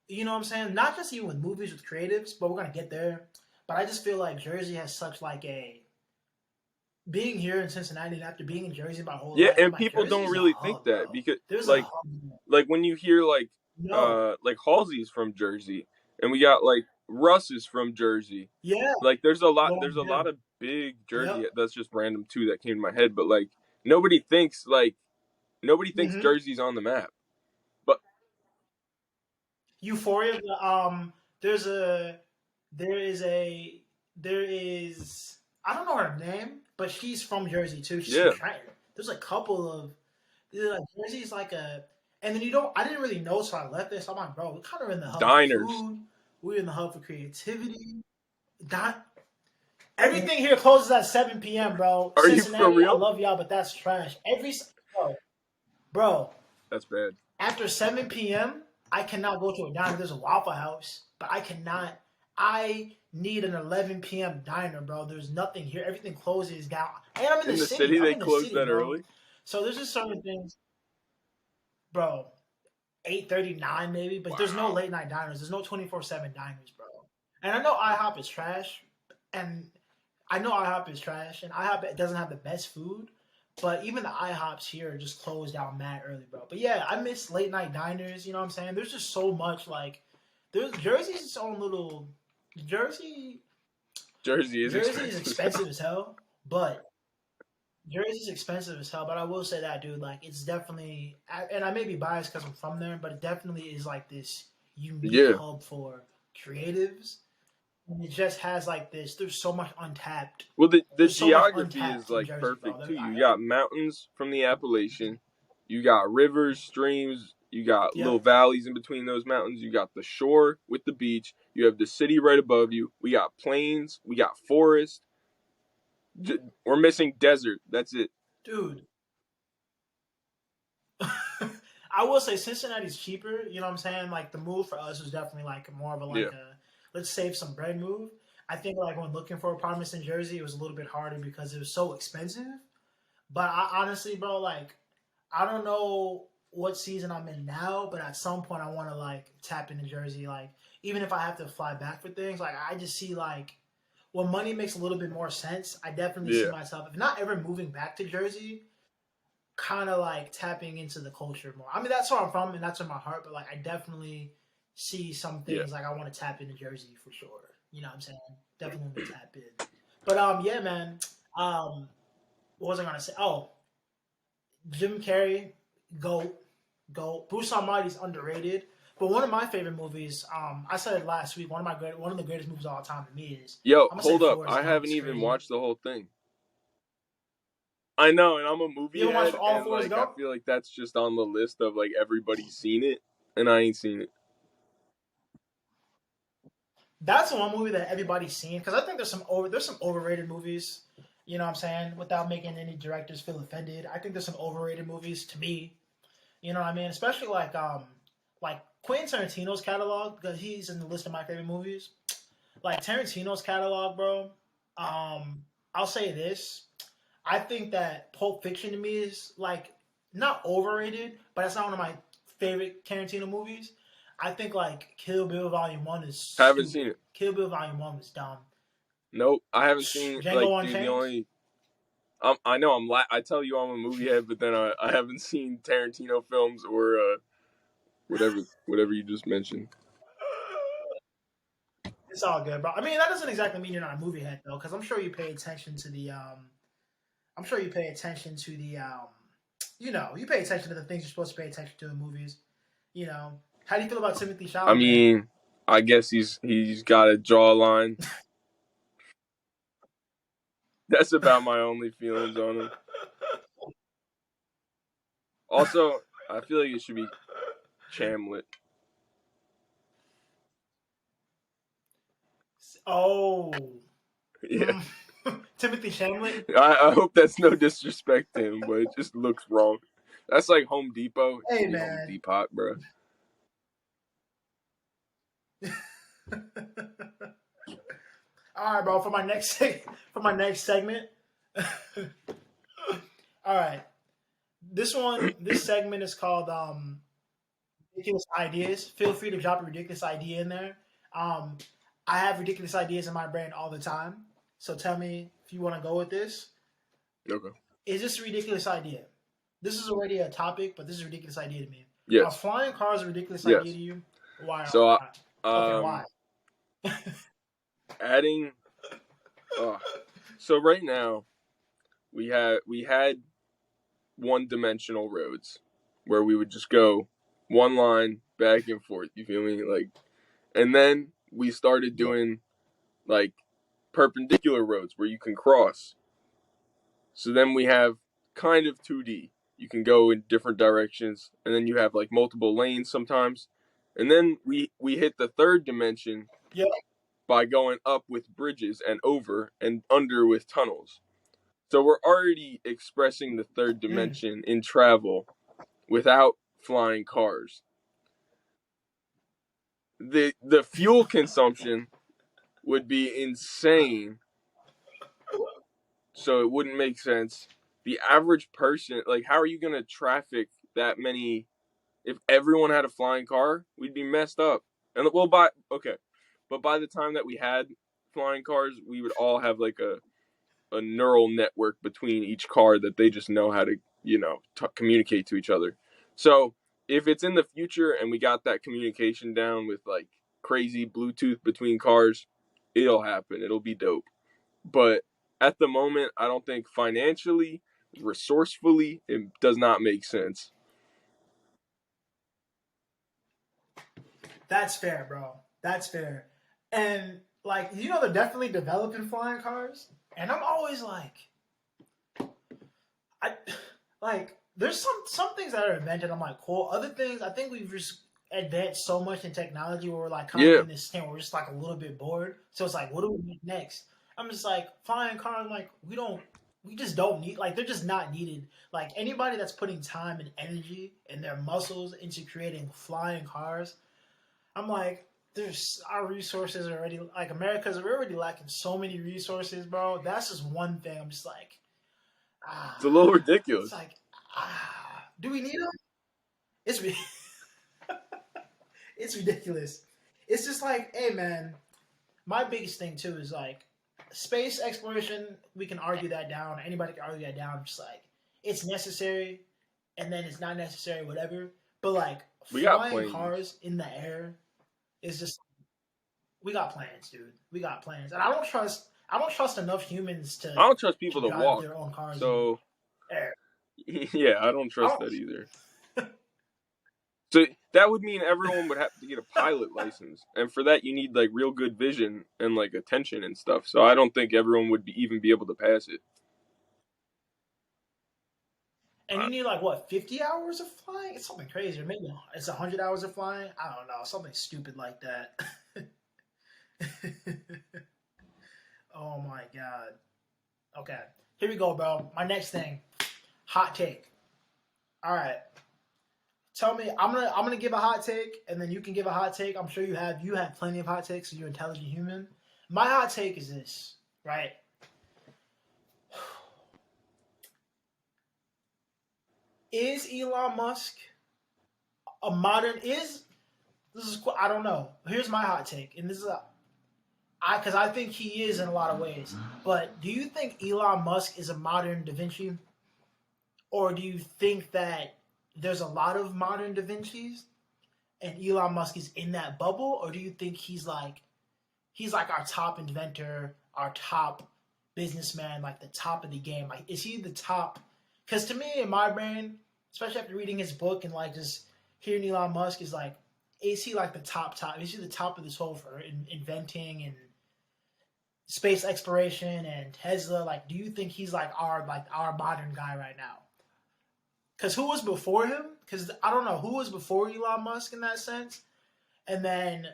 You know what I'm saying? Not just even with movies with creatives, but we're gonna get there. But I just feel like Jersey has such like a being here in Cincinnati and after being in Jersey my whole Yeah, life, I'm and like people don't Jersey's a really think hub, that bro. because There's a like hub. when you hear like No, Halsey's from Jersey, and we got like Russ is from Jersey. yeah, Like there's a Long lot Bill. of big Jersey. Yep. That's just random too that came to my head, but like nobody thinks Mm-hmm. Jersey's on the map. But Euphoria. There's a there is a there is I don't know her name, but she's from Jersey too. She's from yeah, Trenton. There's a couple of like Jersey's like a, and then you don't. I didn't really know, so I left this. I'm like, bro, we're kind of in the hub for diners. food. We're in the hub for creativity. That everything here closes at 7 p.m., bro. Are you for Cincinnati, I real? love y'all, but that's trash. Bro, That's bad. after 7 p.m., I cannot go to a diner. There's a Waffle House, but I cannot. I need an 11 p.m. diner, bro. There's nothing here. Everything closes down. And I'm in In the the city. city, I'm they in the close city, that bro. early. So there's just certain things, bro. 8:39 maybe, but there's no Wow. late night diners. There's no 24/7 diners, bro. And I know IHOP is trash, and I know IHOP is trash, and IHOP doesn't have the best food. But even the IHOPs here are just closed down mad early, bro. But yeah, I miss late night diners. You know what I'm saying? There's just so much like there's Jersey's its own little Jersey. Jersey is Jersey is expensive. expensive as hell, but Jersey's expensive as hell. But I will say that, dude, like it's definitely, and I may be biased because I'm from there, but it definitely is like this unique Yeah. hub for creatives. And it just has like this. There's so much untapped. Well, the There's so much geography untapped is in like Jersey, bro. perfect too. You got mountains from the Appalachian, you got rivers, streams, you got little Yep. valleys in between those mountains. You got the shore with the beach. You have the city right above you. We got plains. We got forest. We're missing desert. That's it. Dude. I will say Cincinnati's cheaper. You know what I'm saying? Like the move for us was definitely like more of a Yeah. let's save some bread move. I think like when looking for apartments in Jersey, it was a little bit harder because it was so expensive. But I honestly, bro, like I don't know what season I'm in now, but at some point I want to like tap into Jersey. Like even if I have to fly back for things, like I just see like when money makes a little bit more sense. I definitely see Yeah. myself, if not ever moving back to Jersey, kind of like tapping into the culture more. I mean, that's where I'm from and that's in my heart, but like I definitely see some Yeah. things like I want to tap into Jersey for sure. You know what I'm saying? Definitely want to tap in. But yeah, man. What was I gonna say? Oh, Jim Carrey, GOAT, GOAT. Bruce Almighty's underrated. But one of my favorite movies, I said it last week. One of the greatest movies of all time to me is Yo, I'm gonna say hold up. Forrest I Gump. haven't It's even crazy. watched the whole thing. I know, and I'm a movie You haven't watched head, all of and Forrest like I Gump? feel like that's just on the list of like everybody's seen it, and I ain't seen it. That's the one movie that everybody's seen because I think there's some overrated movies. You know what I'm saying? Without making any directors feel offended, I think there's some overrated movies to me. You know what I mean? Especially like Quentin Tarantino's catalog because he's in the list of my favorite movies. Like Tarantino's catalog, bro. Um, I'll say this: I think that Pulp Fiction to me is like not overrated, but it's not one of my favorite Tarantino movies. I think like Kill Bill Volume One is Haven't seen stupid. it. Kill Bill Volume One was dumb. Nope, I haven't seen like, Django dude. The Unchained. only I know I tell you I'm a movie head, but then I haven't seen Tarantino films or whatever you just mentioned. It's all good, bro. I mean, that doesn't exactly mean you're not a movie head though, because I'm sure you pay attention to the I'm sure you pay attention to the you pay attention to the things you're supposed to pay attention to in movies. You know, how do you feel about Timothy I Chalamet? mean, I guess he's got to draw a line. That's about my only feelings on him. Also, I feel like it should be Chamlet. Oh, Yeah. Timothy Chalamet. I hope that's no disrespect to him, but it just looks wrong. That's like Home Depot. It should Hey be Home man. Depot, bro. All right, bro. For my next segment. All right. This segment is called ridiculous ideas. Feel free to drop a ridiculous idea in there. Um, I have ridiculous ideas in my brain all the time. So tell me if you want to go with this. Okay. Is this a ridiculous idea? This is already a topic, but this is a ridiculous idea to me. Are Yes. flying cars a ridiculous idea Yes. to you? Why are So, they not? Okay, why? adding. So right now we had one-dimensional roads where we would just go one line back and forth. You feel me? Like, and then we started Yeah. doing like perpendicular roads where you can cross. So then we have kind of 2D. You can go in different directions, and then you have like multiple lanes sometimes. And then we hit the third dimension Yeah. by going up with bridges and over and under with tunnels. So we're already expressing the third Mm. dimension in travel without flying cars. The fuel consumption would be insane, so it wouldn't make sense. The average person, like, how are you gonna traffic that many? If everyone had a flying car, we'd be messed up. And well, but by the time that we had flying cars, we would all have like a neural network between each car that they just know how to communicate to each other. So if it's in the future and we got that communication down with like crazy Bluetooth between cars, it'll happen. It'll be dope. But at the moment, I don't think financially, resourcefully, it does not make sense. That's fair, bro. That's fair. And like, they're definitely developing flying cars. And I'm always like, I like there's some things that are invented. I'm like, cool. Other things, I think we've just advanced so much in technology where we're like kind of Yeah. in this thing where we're just like a little bit bored. So it's like, what do we need next? I'm just like flying cars. I'm like, we just don't need like they're just not needed. Like anybody that's putting time and energy and their muscles into creating flying cars, I'm like, there's our resources are already like we're already lacking so many resources, bro. That's just one thing. I'm just like, It's a little it's ridiculous. like, do we need them? It's it's ridiculous. It's just like, hey man, my biggest thing too is like space exploration. We can argue that down. Anybody can argue that down. Just like it's necessary, and then it's not necessary, whatever. But like We got flying planes. cars in the air is just we got plans, dude. We got plans, and I don't trust enough humans I don't trust people to drive walk. their own cars So in air. yeah, I don't I trust don't. that either. So that would mean everyone would have to get a pilot license, and for that you need like real good vision and like attention and stuff. So I don't think everyone would even be able to pass it. And you need like what 50 hours of flying? It's something crazy, or maybe it's 100 hours of flying. I don't know, something stupid like that. Oh my god. Okay, here we go, bro. My next thing, hot take. All right, tell me. I'm gonna give a hot take, and then you can give a hot take. I'm sure you have plenty of hot takes. So you're an intelligent human. My hot take is this, right? Is Elon Musk a modern? Is this is I don't know. Here's my hot take, and this is because I think he is in a lot of ways. But do you think Elon Musk is a modern Da Vinci, or do you think that there's a lot of modern Da Vinci's, and Elon Musk is in that bubble, or do you think he's like our top inventor, our top businessman, like the top of the game? Like, is he the top? Because to me, in my brain, especially after reading his book and like just hearing Elon Musk, is he like the top? Is he the top of this whole for inventing and space exploration and Tesla? Like, do you think he's like our modern guy right now? Because who was before him? Because I don't know who was before Elon Musk in that sense. And then,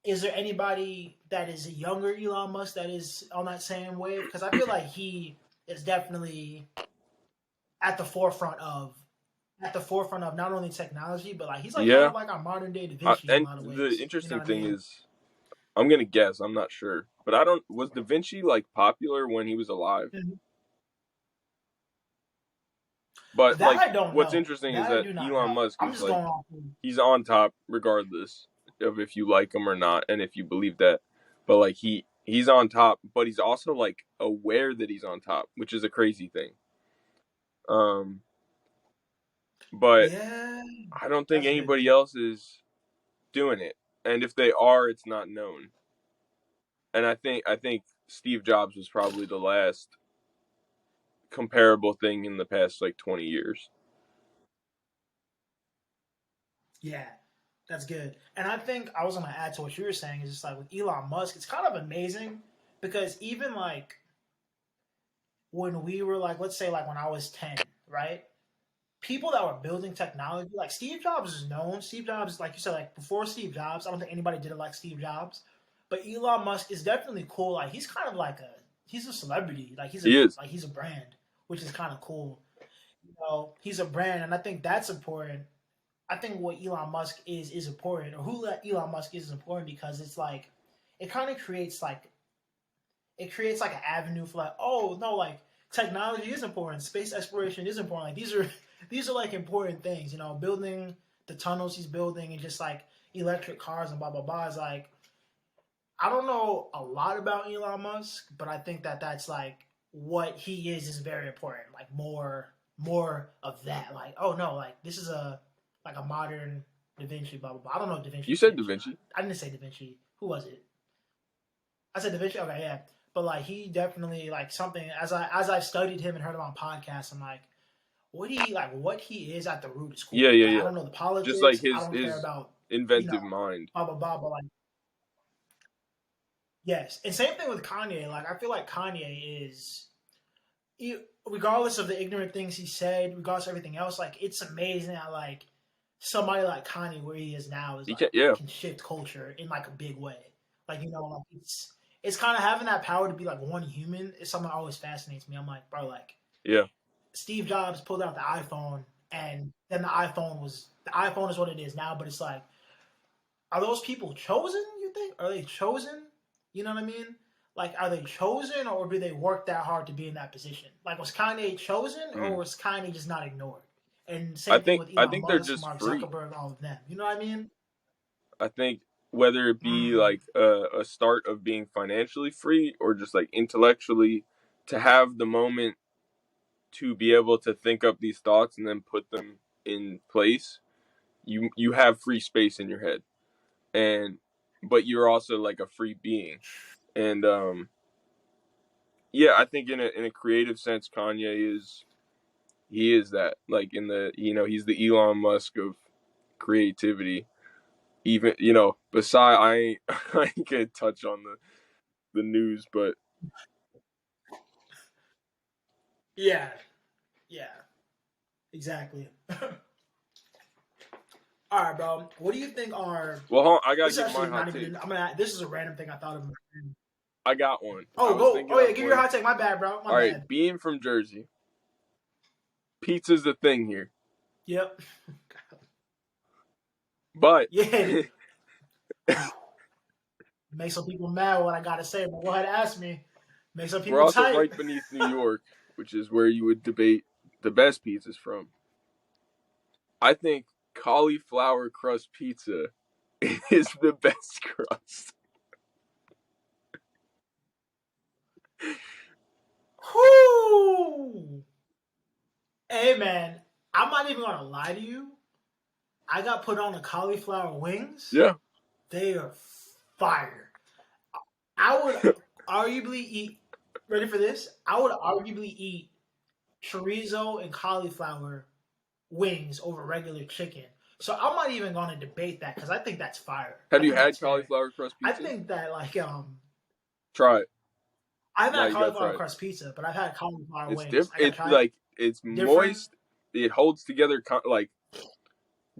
is there anybody that is a younger Elon Musk that is on that same wave? Because I feel like he is definitely at the forefront of not only technology, but like he's like kind Yeah, of like our modern day Da Vinci in a and lot of the ways. You know interesting what I thing mean? is, I'm gonna guess. I'm not sure, but I don't. Was Da Vinci like popular when he was alive? Mhm. But That like, I don't what's know. interesting is That I that do not Elon know. Musk I'm is just like going off. he's on top regardless of if you like him or not, and if you believe that. But like he's on top, but he's also like aware that he's on top, which is a crazy thing. Um, but Yeah, I don't think that's good. anybody else is doing it, and if they are, it's not known. And I think Steve Jobs was probably the last comparable thing in the past like 20 years. Yeah, that's good. And I think I was gonna add to what you were saying is just like with Elon Musk, it's kind of amazing because even like when we were like, let's say like when I was 10, right? People that were building technology, like Steve Jobs is known. Steve Jobs, like you said, like before Steve Jobs, I don't think anybody did it like Steve Jobs. But Elon Musk is definitely cool. Like he's kind of like he's a celebrity. He is. He's a brand, which is kind of cool. You know, he's a brand, and I think that's important. I think what Elon Musk is important, or who Elon Musk is important because it's like it kind of creates like an avenue for like, oh no, like technology is important, space exploration is important. Like these are like important things, you know, building the tunnels he's building and just like electric cars and blah blah blah is like I don't know a lot about Elon Musk, but I think that that's like what he is very important. Like more of that. Like oh no, like this is a modern Da Vinci blah blah blah. I don't know Da Vinci. You said Da Vinci. I didn't say Da Vinci. Who was it? I said Da Vinci. Okay, yeah. But like he definitely like something as I studied him and heard him on podcasts, I'm like, what he is at the root is cool. Yeah, yeah, Like I yeah. don't know the Just like politics. I his don't care his about you know inventive mind. blah blah blah. But like yes, and same thing with Kanye. Like I feel like Kanye is, regardless of the ignorant things he said, regardless of everything else, like it's amazing how like somebody like Kanye where he is now is He like can, yeah. can shift culture in like a big way. Like you know, like it's kind of having that power to be like one human is something that always fascinates me. I'm like, bro, like Yeah. Steve Jobs pulled out the iPhone, and then the iPhone is what it is now. But it's like, are those people chosen? You think are they chosen? You know what I mean? Like, are they chosen, or do they work that hard to be in that position? Like, was Kanye chosen, or Mm. was Kanye just not ignored? And I same thing think with I Elon think they're Musk, just Mark free. Zuckerberg, all of them. You know what I mean? I think whether it be Mm. like a start of being financially free or just like intellectually, to have the moment to be able to think up these thoughts and then put them in place, you have free space in your head, and but you're also like a free being. And yeah, I think in a creative sense, Kanye is he is that, like, in the, he's the Elon Musk of creativity. Even, beside, I ain't I ain't gonna touch on the news, but Yeah, yeah, exactly. All right, bro. What do you think are? well, hold on, I gotta This is give my actually hot not even. take. I'm gonna. This is a random thing I thought of. I got one. I Oh, was go. thinking Oh yeah, of give your one. hot take. My bad, bro. My All right, bad. being from Jersey, pizza's the thing here, Yep. but Yeah. Make some people mad with what I gotta say, but go ahead and ask me. Make some we're people also tight. right beneath New York, which is where you would debate the best pizzas from. I think cauliflower crust pizza is the best crust. Whoo! Hey man, I'm not even gonna lie to you. I got put on the cauliflower wings. Yeah. They are fire. I would arguably eat. Ready for this? I would arguably eat chorizo and cauliflower wings over regular chicken. So I'm not even gonna debate that because I think that's fire. Have I you think had that's fair. cauliflower crust I pizza? think that Try it. I've No, had you gotta cauliflower try it. crust pizza, but I've had cauliflower It's wings. different. I gotta It's try it. like it's Different. moist. It holds together. Like,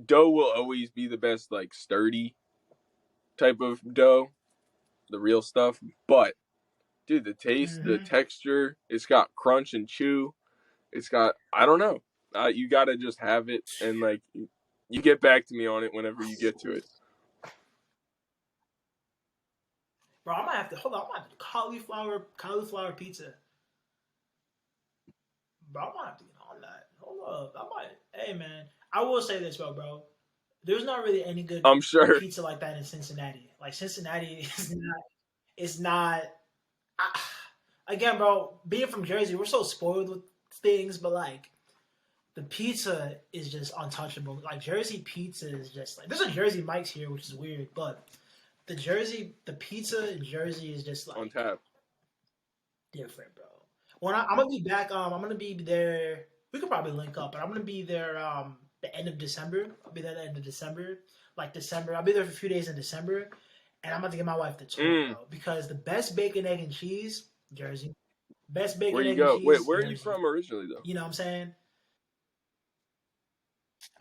dough will always be the best, like, sturdy type of dough, the real stuff. But dude, the taste, the Mm-hmm. texture, it's got crunch and chew. It's got, I don't know. You gotta just have it, and like, you get back to me on it whenever you get to it. Bro, I might have to hold on. I might have to cauliflower pizza. Bro, I might have to get on that. Hold up. I might. Hey man, I will say this, bro. There's not really any good I'm sure. pizza like that in Cincinnati. Like Cincinnati is not. It's not. I, again, bro. Being from Jersey, we're so spoiled with things, but like the pizza is just untouchable. Like Jersey pizza is just like there's a Jersey Mike's here, which is weird, but the pizza in Jersey is just On like tap. different, bro. I'm gonna be back. I'm gonna be there. We could probably link up, but I'm gonna be there. The end of December. I'll be there at the end of December. Like December, I'll be there for a few days in December, and I'm about to get my wife the tour, Mm, bro. Because the best bacon, egg, and cheese, Jersey. Best where bacon, you egg, and go? Wait, cheese, where are you Jersey. from originally, though? You know what I'm saying?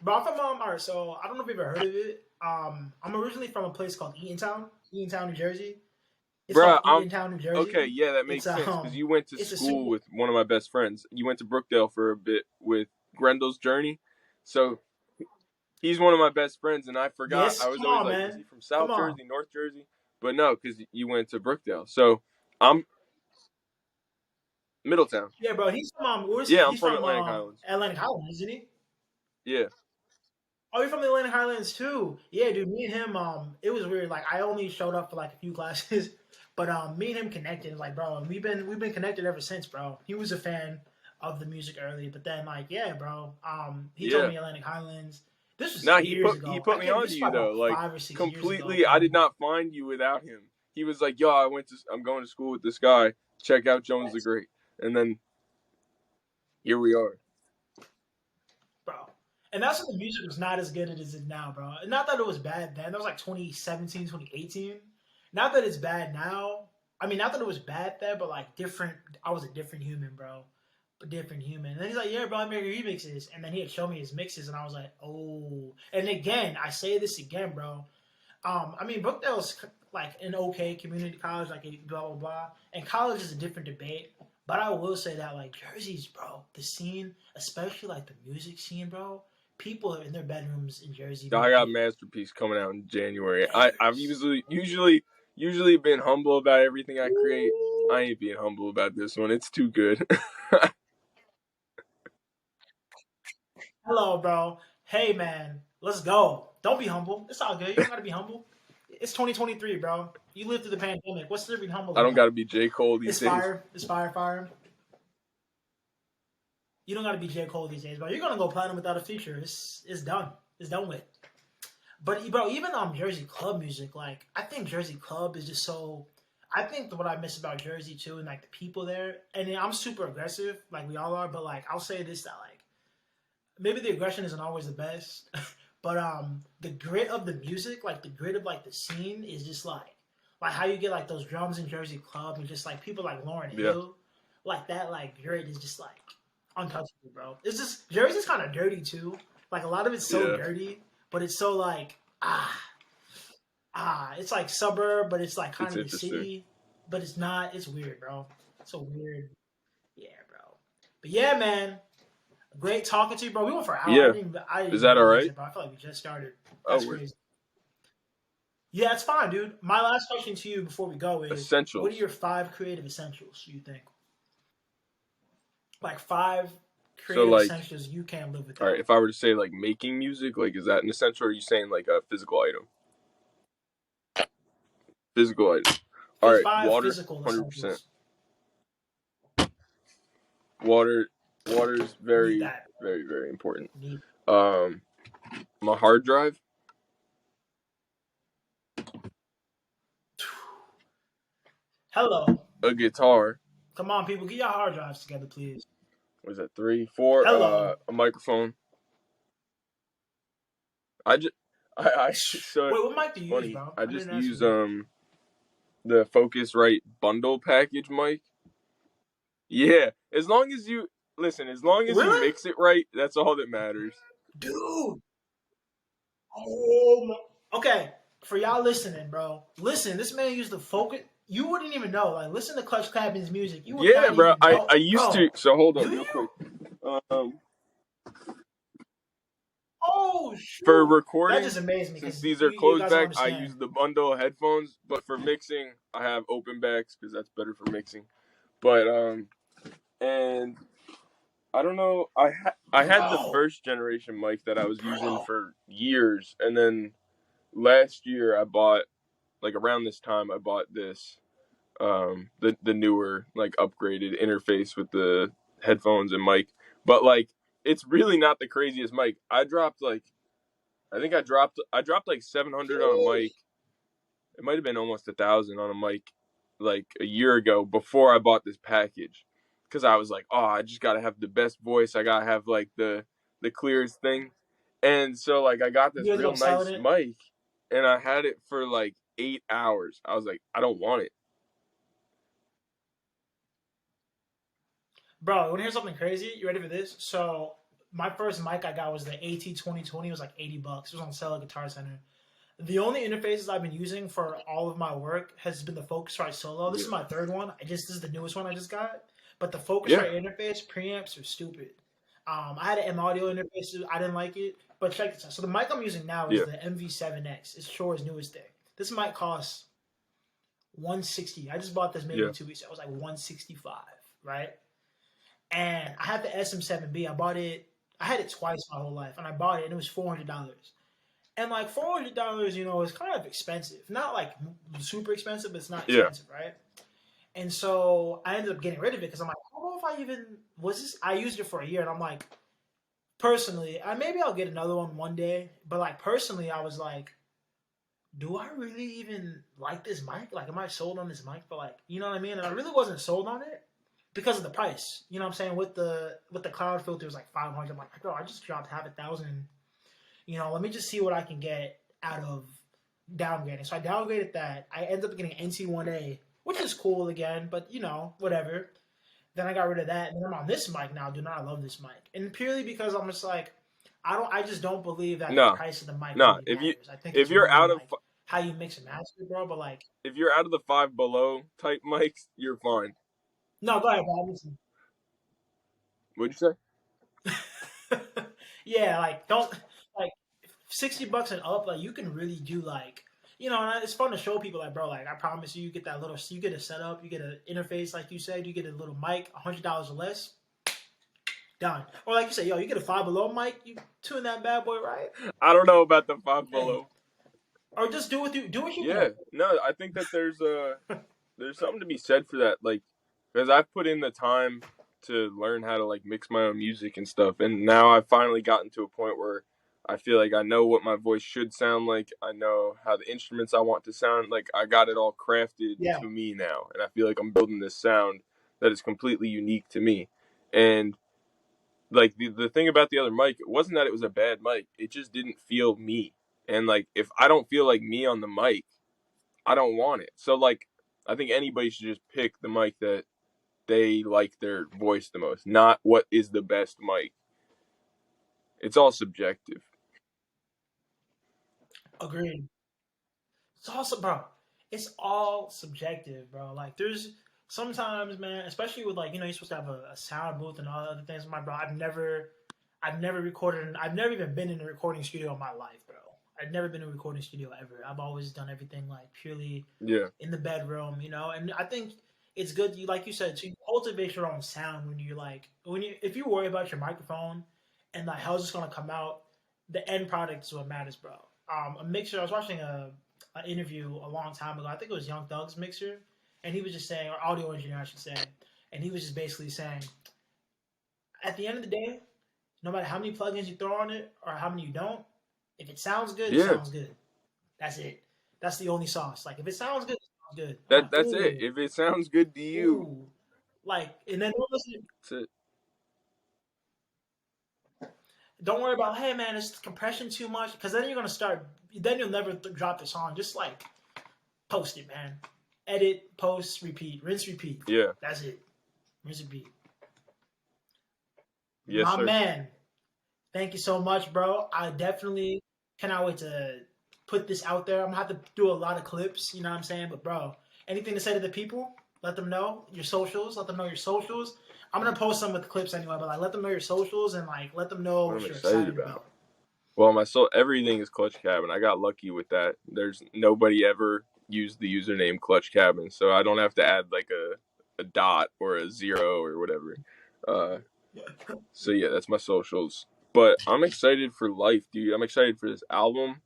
But I'm from all right. So I don't know if you've ever heard of it. I'm originally from a place called Eatontown, New Jersey. It's called Bruh, Eatontown, New okay, Jersey. yeah, that It's makes sense because you went to it's a school super with one of my best friends. You went to Brookdale for a bit with Grendel's Journey, so he's one of my best friends, and I forgot. yes. I was Come always on, like, is man. he from Come South on. Jersey, North Jersey? But no, because you went to Brookdale. So I'm Middletown. Yeah, bro. He's from where's he? Yeah, I'm He's from from Atlantic Highlands. Atlantic Highlands, isn't he? Yeah. Oh, you're from the Atlantic Highlands too. Yeah, dude. Me and him, it was weird. Like I only showed up for like a few classes, but me and him connected. Like, bro, and we've been connected ever since, bro. He was a fan of the music early, but then like, yeah, bro. He told Yeah. me Atlantic Highlands. This was Nah, years he ago. put I me can't. on This to is you probably though. about Like, 5 or 6 years ago, completely, I bro. did not find you without him. He was like, "Yo, I'm going to school with this guy. Check out Jones the Yes, Great." And then here we are. bro. And that's when the music was not as good as it is now, bro. Not that it was bad then. That was like 2017, 2018. Not that it's bad now. I mean, not that it was bad then, but like different. I was a different human, bro. A different human. And then he's like, yeah, bro, I make remixes. And then he had shown me his mixes, and I was like, oh. And again, I say this again, bro. I mean, Brookdale's like an okay community college, like a blah blah blah. And college is a different debate. But I will say that like Jersey's, bro, the scene, especially like the music scene, bro. People are in their bedrooms in Jersey I got making Masterpiece coming out in January. I've bangers. usually been humble about everything I create. I Ooh. ain't being humble about this one. It's too good. Hello, bro. Hey, man. Let's go. Don't be humble. It's all good. You don't gotta be humble. It's 2023, bro. You lived through the pandemic. What's there to be humble I don't about? gotta be J. Cole these It's days. fire. It's fire, fire. You don't gotta be J. Cole these days, bro. You're gonna go platinum without a feature. It's done. It's done with. But bro, even Jersey club music, like I think Jersey club is just so. I think what I miss about Jersey too, and like the people there, and I'm super aggressive, like we all are. But like I'll say this that like maybe the aggression isn't always the best, but the grit of the music, like the grit of like the scene, is just like how you get like those drums in Jersey club, and just like people like Lauryn Yeah. Hill, like that like grit is just like untouchable, bro. It's just Jersey's kind of dirty too. Like a lot of it's so dirty, but it's so like it's like suburb, but it's like kind of the city, but it's not. It's weird, bro. It's so weird. Yeah, bro. But yeah, man. Great talking to you, bro. We went for an hour. Yeah. I didn't Is that all right? it, bro. I feel like we just started. That's crazy. Yeah, it's fine, dude. My last question to you before we go is: essentials. What are your 5 creative essentials? You think? Like 5 creative essentials you can't live without. All right, if I were to say like making music, like is that an essential? Or are you saying like a physical item? Physical item. All right, 5 water, physical 100%. Water is very, very, very important. My hard drive. Hello. A guitar. Come on, people, get your hard drives together, please. What is that? 3, 4. Hello. A microphone. So wait, what mic do you use, bro? I just use the Focusrite bundle package mic. Yeah, as long as you listen, as long as you mix it right, that's all that matters. Dude. Oh my. Okay, for y'all listening, bro. Listen, this man used the Focus. You wouldn't even know. Like, listen to Clutch Clapping's music. You would not bro. Even know. I used to. So hold on, real quick. Oh, shoot. For recording, that just amazed me. Since these are closed back, I use the bundle headphones. But for mixing, I have open backs because that's better for mixing. But and I don't know. I had the first generation mic that I was using for years, and then last year I bought, like around this time, I bought this the newer, like upgraded interface with the headphones and mic. But like it's really not the craziest mic. I dropped like $700 on a mic. It might have been almost $1,000 on a mic like a year ago before I bought this package. Because I was like, oh, I just got to have the best voice. I got to have like the clearest thing. And so like I got this real nice mic and I had it for like 8 hours. I was like, I don't want it. Bro, you want to hear something crazy? You ready for this? So my first mic I got was the AT2020. It was like $80. It was on sale at Guitar Center. The only interfaces I've been using for all of my work has been the Focusrite Solo. This is my 3rd one. This is the newest one I just got. But the Focusrite interface preamps are stupid. I had an M Audio interface. I didn't like it. But check this out. So the mic I'm using now is the MV7X. It's Shore's newest thing. This mic costs $160. I just bought this maybe 2 weeks ago. It was like $165, right? And I had the SM7B. I bought it. I had it twice my whole life, and I bought it, and it was $400. And like $400, you know, is kind of expensive. Not like super expensive, but it's not expensive, right? And so I ended up getting rid of it because I'm like, I don't know if I even was this. I used it for a year, and I'm like, personally, maybe I'll get another one day. But like personally, I was like, do I really even like this mic? Like, am I sold on this mic? But like, you know what I mean? And I really wasn't sold on it because of the price. You know what I'm saying? With the cloud filter, it was like $500. I'm like, bro, I just dropped half $1,000. You know, let me just see what I can get out of downgrading. So I downgraded that. I ended up getting NT1A, which is cool again, but you know, whatever. Then I got rid of that, and then I'm on this mic now, dude. I love this mic, and purely because I'm just like, I just don't believe that the price of the mic. No, really I think if you're out of like how you mix and master, bro. But like, if you're out of the 5 below type mics, you're fine. No, go ahead, bro. What'd you say? Yeah, like don't like $60 and up. Like you can really do like. You know, it's fun to show people like, bro, like I promise you, you get that little, you get a setup, you get an interface, like you said, you get a little mic, $100 or less. done. Or like you say, yo, you get a Five Below mic, you tune that bad boy right. I don't know about the Five Hey, Below. or just do what you Yeah, know. no, I think that there's something to be said for that, like, because I've put in the time to learn how to like mix my own music and stuff, and now I've finally gotten to a point where I feel like I know what my voice should sound like. I know how the instruments I want to sound like. I got it all crafted Yeah, to me now, and I feel like I'm building this sound that is completely unique to me. And like the thing about the other mic, it wasn't that it was a bad mic. It just didn't feel me. And like if I don't feel like me on the mic, I don't want it. So like I think anybody should just pick the mic that they like their voice the most, not what is the best mic. It's all subjective. agreed. It's also, bro. It's all subjective, bro. Like, there's sometimes, man, especially with like, you're supposed to have a sound booth and all the other things. My bro, I've never recorded, and I've never even been in a recording studio in my life, bro. I've never been in a recording studio ever. I've always done everything like purely Yeah. in the bedroom, and I think it's good, like you said, to cultivate your own sound when you're like, if you worry about your microphone and like how's it's gonna come out, the end product is what matters, bro. A mixer. I was watching an interview a long time ago. I think it was Young Thug's mixer, and he was just saying, or audio engineer, I should say, and he was just basically saying, at the end of the day, no matter how many plugins you throw on it or how many you don't, if it sounds good, it Yeah. sounds good. That's it. That's the only sauce. Like if it sounds good, it sounds good. I'm like, That's it. ooh, If it sounds good to you, ooh. Like, and then that's it. don't worry about, hey man, is compression too much? Because then you're gonna start. Then you'll never drop the song. Just like post it, man. Edit, post, repeat, rinse, repeat. Yeah. That's it. Rinse, repeat. Yes, My sir. man, thank you so much, bro. I definitely cannot wait to put this out there. I'm gonna have to do a lot of clips. You know what I'm saying? But bro, anything to say to the people? Let them know your socials. Let them know your socials. I'm gonna post some with the clips anyway, but like let them know your socials and like let them know What what I'm you're excited excited about. about. Well, my soul, everything is Clutch Cabin. I got lucky with that. There's nobody ever used the username Clutch Cabin, so I don't have to add like a dot or a zero or whatever. Uh, so yeah, that's my socials. But I'm excited for life, dude. I'm excited for this album.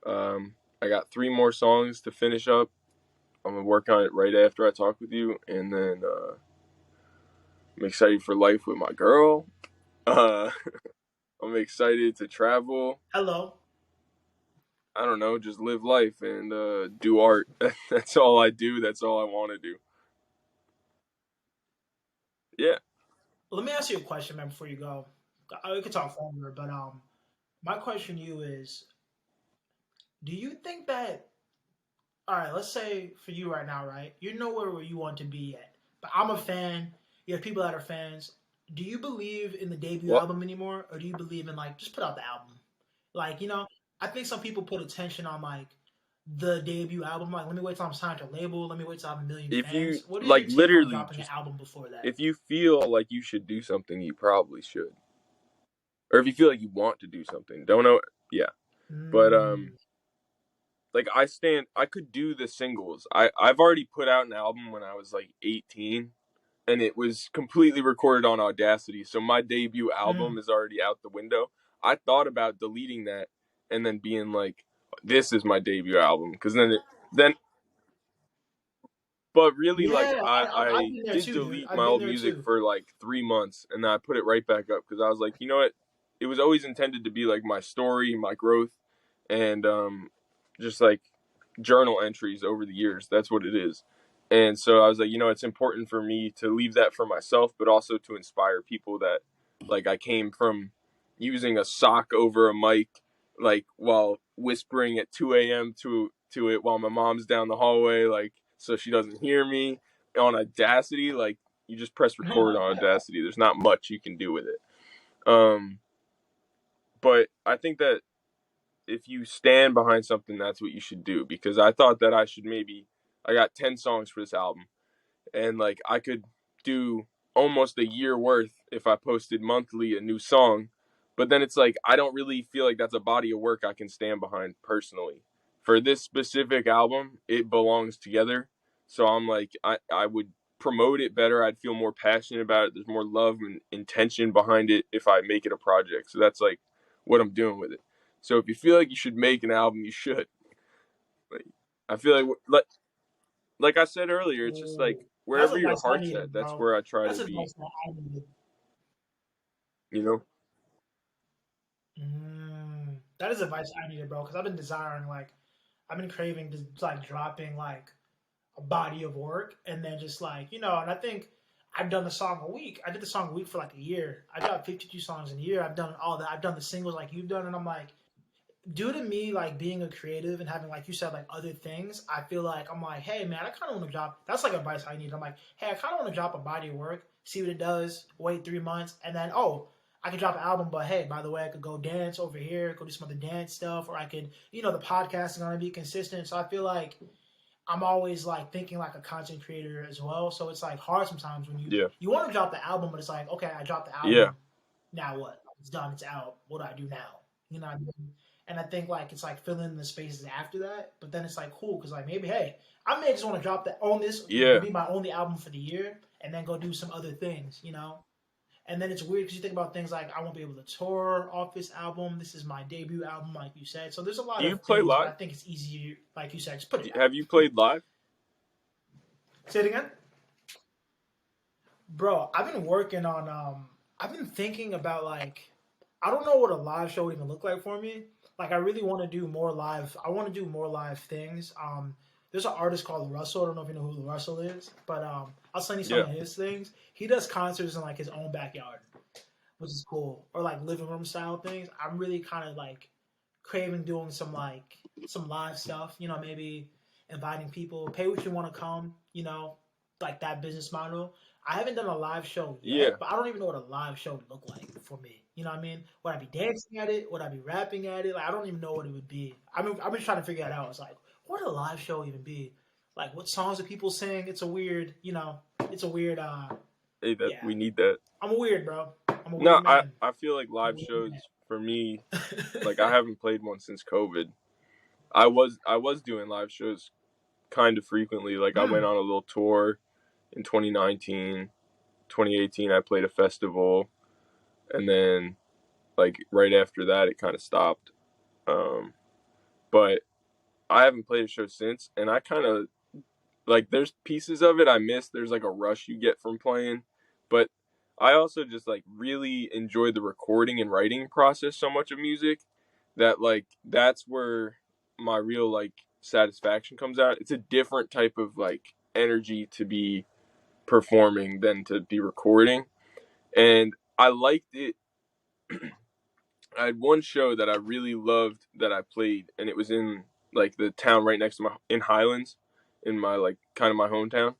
I got 3 more songs to finish up. I'm gonna work on it right after I talk with you, and then I'm excited for life with my girl. Uh, I'm excited to travel. Hello. I don't know, just live life and do art. That's all I do. That's all I want to do. Yeah. Let me ask you a question, man, before you go. We could talk longer, but my question to you is: do you think that, all right, let's say for you right now, right? You're nowhere where you want to be at, but I'm a fan. You have people that are fans. Do you believe in the debut Well, album anymore, or do you believe in like just put out the album? Like I think some people put attention on like the debut album. Like, let me wait till I'm signed to a label. Let me wait till I have a million if you fans. What is like your take on literally dropping an just album before that? if you feel like you should do something, you probably should. Or if you feel like you want to do something. Don't know. Yeah. But Mm, like I could do the singles. I've already put out an album when I was like 18 and it was completely recorded on Audacity. So my debut album mm. is already out the window. I thought about deleting that and then being like, "This is my debut album," because then. But really, like Yeah, I've I been there did too, dude. delete I've my been old there music too. for like 3 months, and then I put it right back up because I was like, you know what? It was always intended to be like my story, my growth, and just like journal entries over the years. That's what it is. And so I was like, it's important for me to leave that for myself, but also to inspire people that, like, I came from using a sock over a mic, like, while whispering at 2 a.m. to it while my mom's down the hallway, like, so she doesn't hear me on Audacity. Like, you just press record on Audacity. There's not much you can do with it. Um, but I think that if you stand behind something, that's what you should do. Because I thought that I got 10 songs for this album, and like I could do almost a year worth if I posted monthly a new song. But then it's like, I don't really feel like that's a body of work I can stand behind personally. For this specific album, it belongs together. So I'm like, I would promote it better. I'd feel more passionate about it. There's more love and intention behind it if I make it a project. So that's like what I'm doing with it. So if you feel like you should make an album, you should. Like, I feel like I said earlier, it's just like Ooh, that's wherever your advice I heart's needed, at, that's bro. where I try That's to be. advice that I needed. You know? That is advice I needed, bro. Because I've been desiring, like, I've been craving just like dropping like a body of work, and then just like and I think I've done the song a week. I did the song a week for like a year. I got 52 songs in a year. I've done all that. I've done the singles like you've done, and I'm like, due to me like being a creative and having like you said like other things, I feel like I'm like, hey man, I kind of want to drop. That's like advice I need. I'm like, hey, I kind of want to drop a body of work, see what it does, wait 3 months, and then I could drop an album. But hey, by the way, I could go dance over here, go do some other dance stuff, or I could, the podcast is gonna be consistent. So I feel like I'm always like thinking like a content creator as well. So it's like hard sometimes when you Yeah. you want to drop the album, but it's like, okay, I dropped the Yeah. album. Now what? It's done. It's out. What do I do now? You know what I mean? And I think like it's like filling in the spaces after that. But then it's like cool because like maybe hey, I may just want to drop that on this Yeah. be my only album for the year and then go do some other things. And then it's weird because you think about things like I won't be able to tour off this album. This is my debut album, like you said. So there's a lot Do you of play things, but I live? think it's easier, like you said, just put it out. Have you played live? Say it again, bro. I've been working on. I've been thinking about like I don't know what a live show would even look like for me. Like I really want to do more live. I want to do more live things. There's an artist called Russell. I don't know if you know who Russell is, but I'll send you some Yeah. of his things. He does concerts in like his own backyard, which is cool, or like living room style things. I'm really kind of like craving doing some live stuff. Maybe inviting people, pay what you want to come. Like that business model. I haven't done a live show Yeah. yet, but I don't even know what a live show would look like for me. You know what I mean? Would I be dancing at it? Would I be rapping at it? Like I don't even know what it would be. I've been trying to figure that out. It's like, what would a live show even be? Like what songs do people sing? It's a weird, it's a weird. Hey, that Yeah, we need that. I'm a weird bro. I'm a No, weird man. I feel like I'm a live weird shows man. for me, like I haven't played one since COVID. I was doing live shows kind of frequently. Like I went Hmm. on a little tour in 2019, 2018 I played a festival, and then like right after that it kind of stopped. Um but I haven't played a show since, and I kind of like there's pieces of it I miss. There's like a rush you get from playing, but I also just like really enjoy the recording and writing process so much of music that like that's where my real like satisfaction comes out. It's a different type of like energy to be performing than to be recording, and I liked it. I had one show that I really loved that I played, and it was in like the town right next to my in Highlands, in my like kind of my hometown,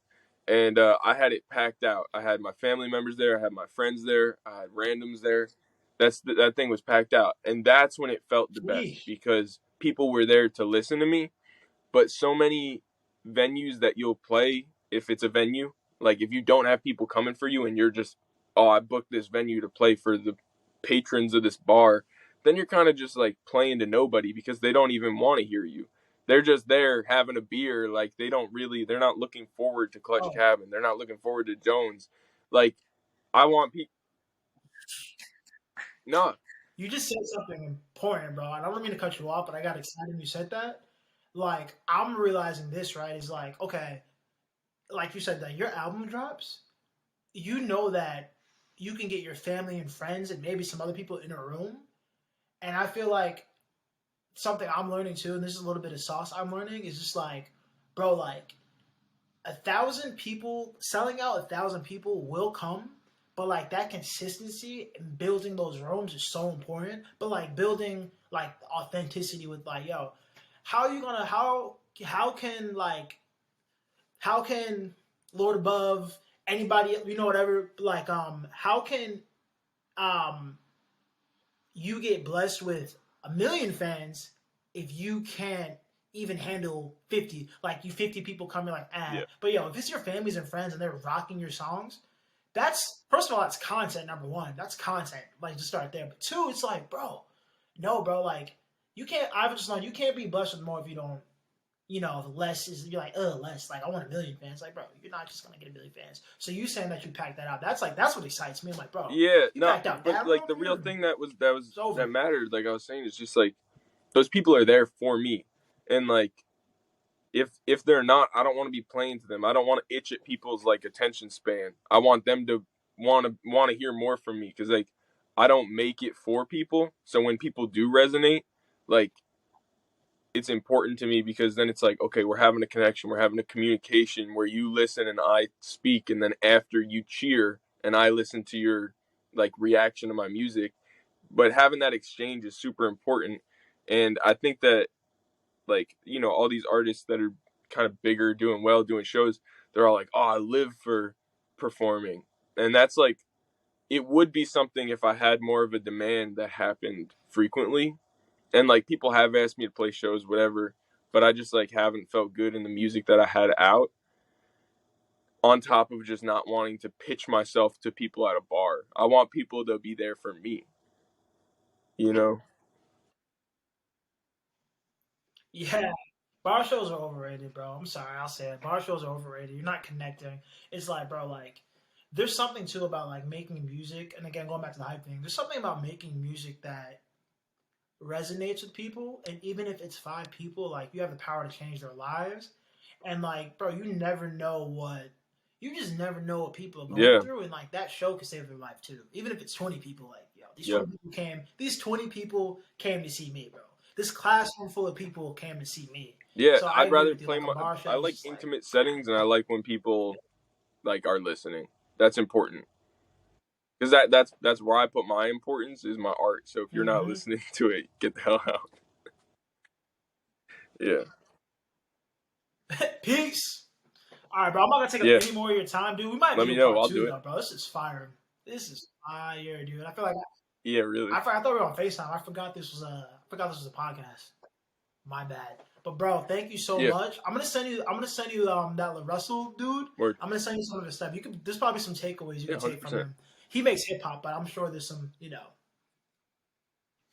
and I had it packed out. I had my family members there, I had my friends there, I had randoms there. That thing was packed out, and that's when it felt the best Sheesh. because people were there to listen to me. But so many venues that you'll play, if it's a venue, like if you don't have people coming for you and you're just, oh, I booked this venue to play for the patrons of this bar, then you're kind of just like playing to nobody because they don't even want to hear you. They're just there having a beer. Like they're not looking forward to Clutch Oh, Cabin. They're not looking forward to Jones. Like I want people. No, you just said something important, bro. And I don't mean to cut you off, but I got excited when you said that. Like, I'm realizing this, right? Is like, okay, like you said, that your album drops, you know that you can get your family and friends and maybe some other people in a room. And I feel like something I'm learning too, and this is a little bit of sauce I'm learning, is just like, bro, like 1,000 people selling out 1,000 people will come, but like that consistency and building those rooms is so important. But like building like authenticity with like, yo, how are you gonna how can like how can Lord above anybody whatever like how can um you get blessed with 1 million fans if you can't even handle 50 like you 50 people coming like yeah, but yo if it's your families and friends and they're rocking your songs, that's first of all that's content. Number one, that's content, like just start there. But two, it's like bro, no bro, like you can't I've just learned you can't be blessed with more if you don't you know, less is, you're like, less. Like, I want 1 million fans. Like, bro, you're not just gonna get 1 million fans. So you saying that you packed that out? That's like, that's what excites me. I'm like, bro, Yeah, you no, packed out but that like room, the real thing that it's over. mattered, like I was saying, is just like those people are there for me, and like if they're not, I don't want to be playing to them. I don't want to itch at people's like attention span. I want them to want to hear more from me, because like I don't make it for people. So when people do resonate, like it's important to me, because then it's like, okay, we're having a connection, we're having a communication where you listen and I speak, and then after you cheer and I listen to your like reaction to my music. But having that exchange is super important. And I think that, like, you know, all these artists that are kind of bigger, doing well, doing shows, they're all like, oh, I live for performing. And that's like, it would be something if I had more of a demand that happened frequently. And like people have asked me to play shows, whatever, but I just like haven't felt good in the music that I had out, on top of just not wanting to pitch myself to people at a bar. I want people to be there for me, you know? Yeah. Bar shows are overrated, bro. I'm sorry, I'll say it. Bar shows are overrated. You're not connecting. It's like, bro, like, there's something too about like making music, and again, going back to the hype thing, there's something about making music that resonates with people, and even if it's 5 people, like, you have the power to change their lives. And like, bro, you just never know what people are going Yeah. through, and like that show could save their life too. Even if it's 20 people, like, yo, Yeah. these 20 people came to see me, bro. This classroom full of people came to see me. Yeah. So I I'd agree rather with you. play Like a bar I show is like just like, intimate settings, and I like when people like are listening. That's important. Because that's where I put my importance, is my art. So if you're not mm-hmm. listening to it, get the hell out. Yeah. Peace. All right, bro. I'm not gonna take up Yeah. any more of your time, dude. We might Let do me a know. part I'll two do it. though, bro. This is fire. This is fire, dude. I feel like Yeah, really. I thought we were on FaceTime. I forgot this was a podcast. My bad. But bro, thank you so Yeah. much. I'm gonna send you that Russell dude. Word. I'm gonna send you some of his stuff. There's probably some takeaways you Yeah, can take from 100%. him. He makes hip hop, but I'm sure there's some,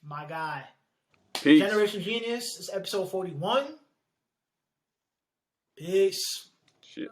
my guy. Peace. Generation Genius is episode 41. Peace. Shit.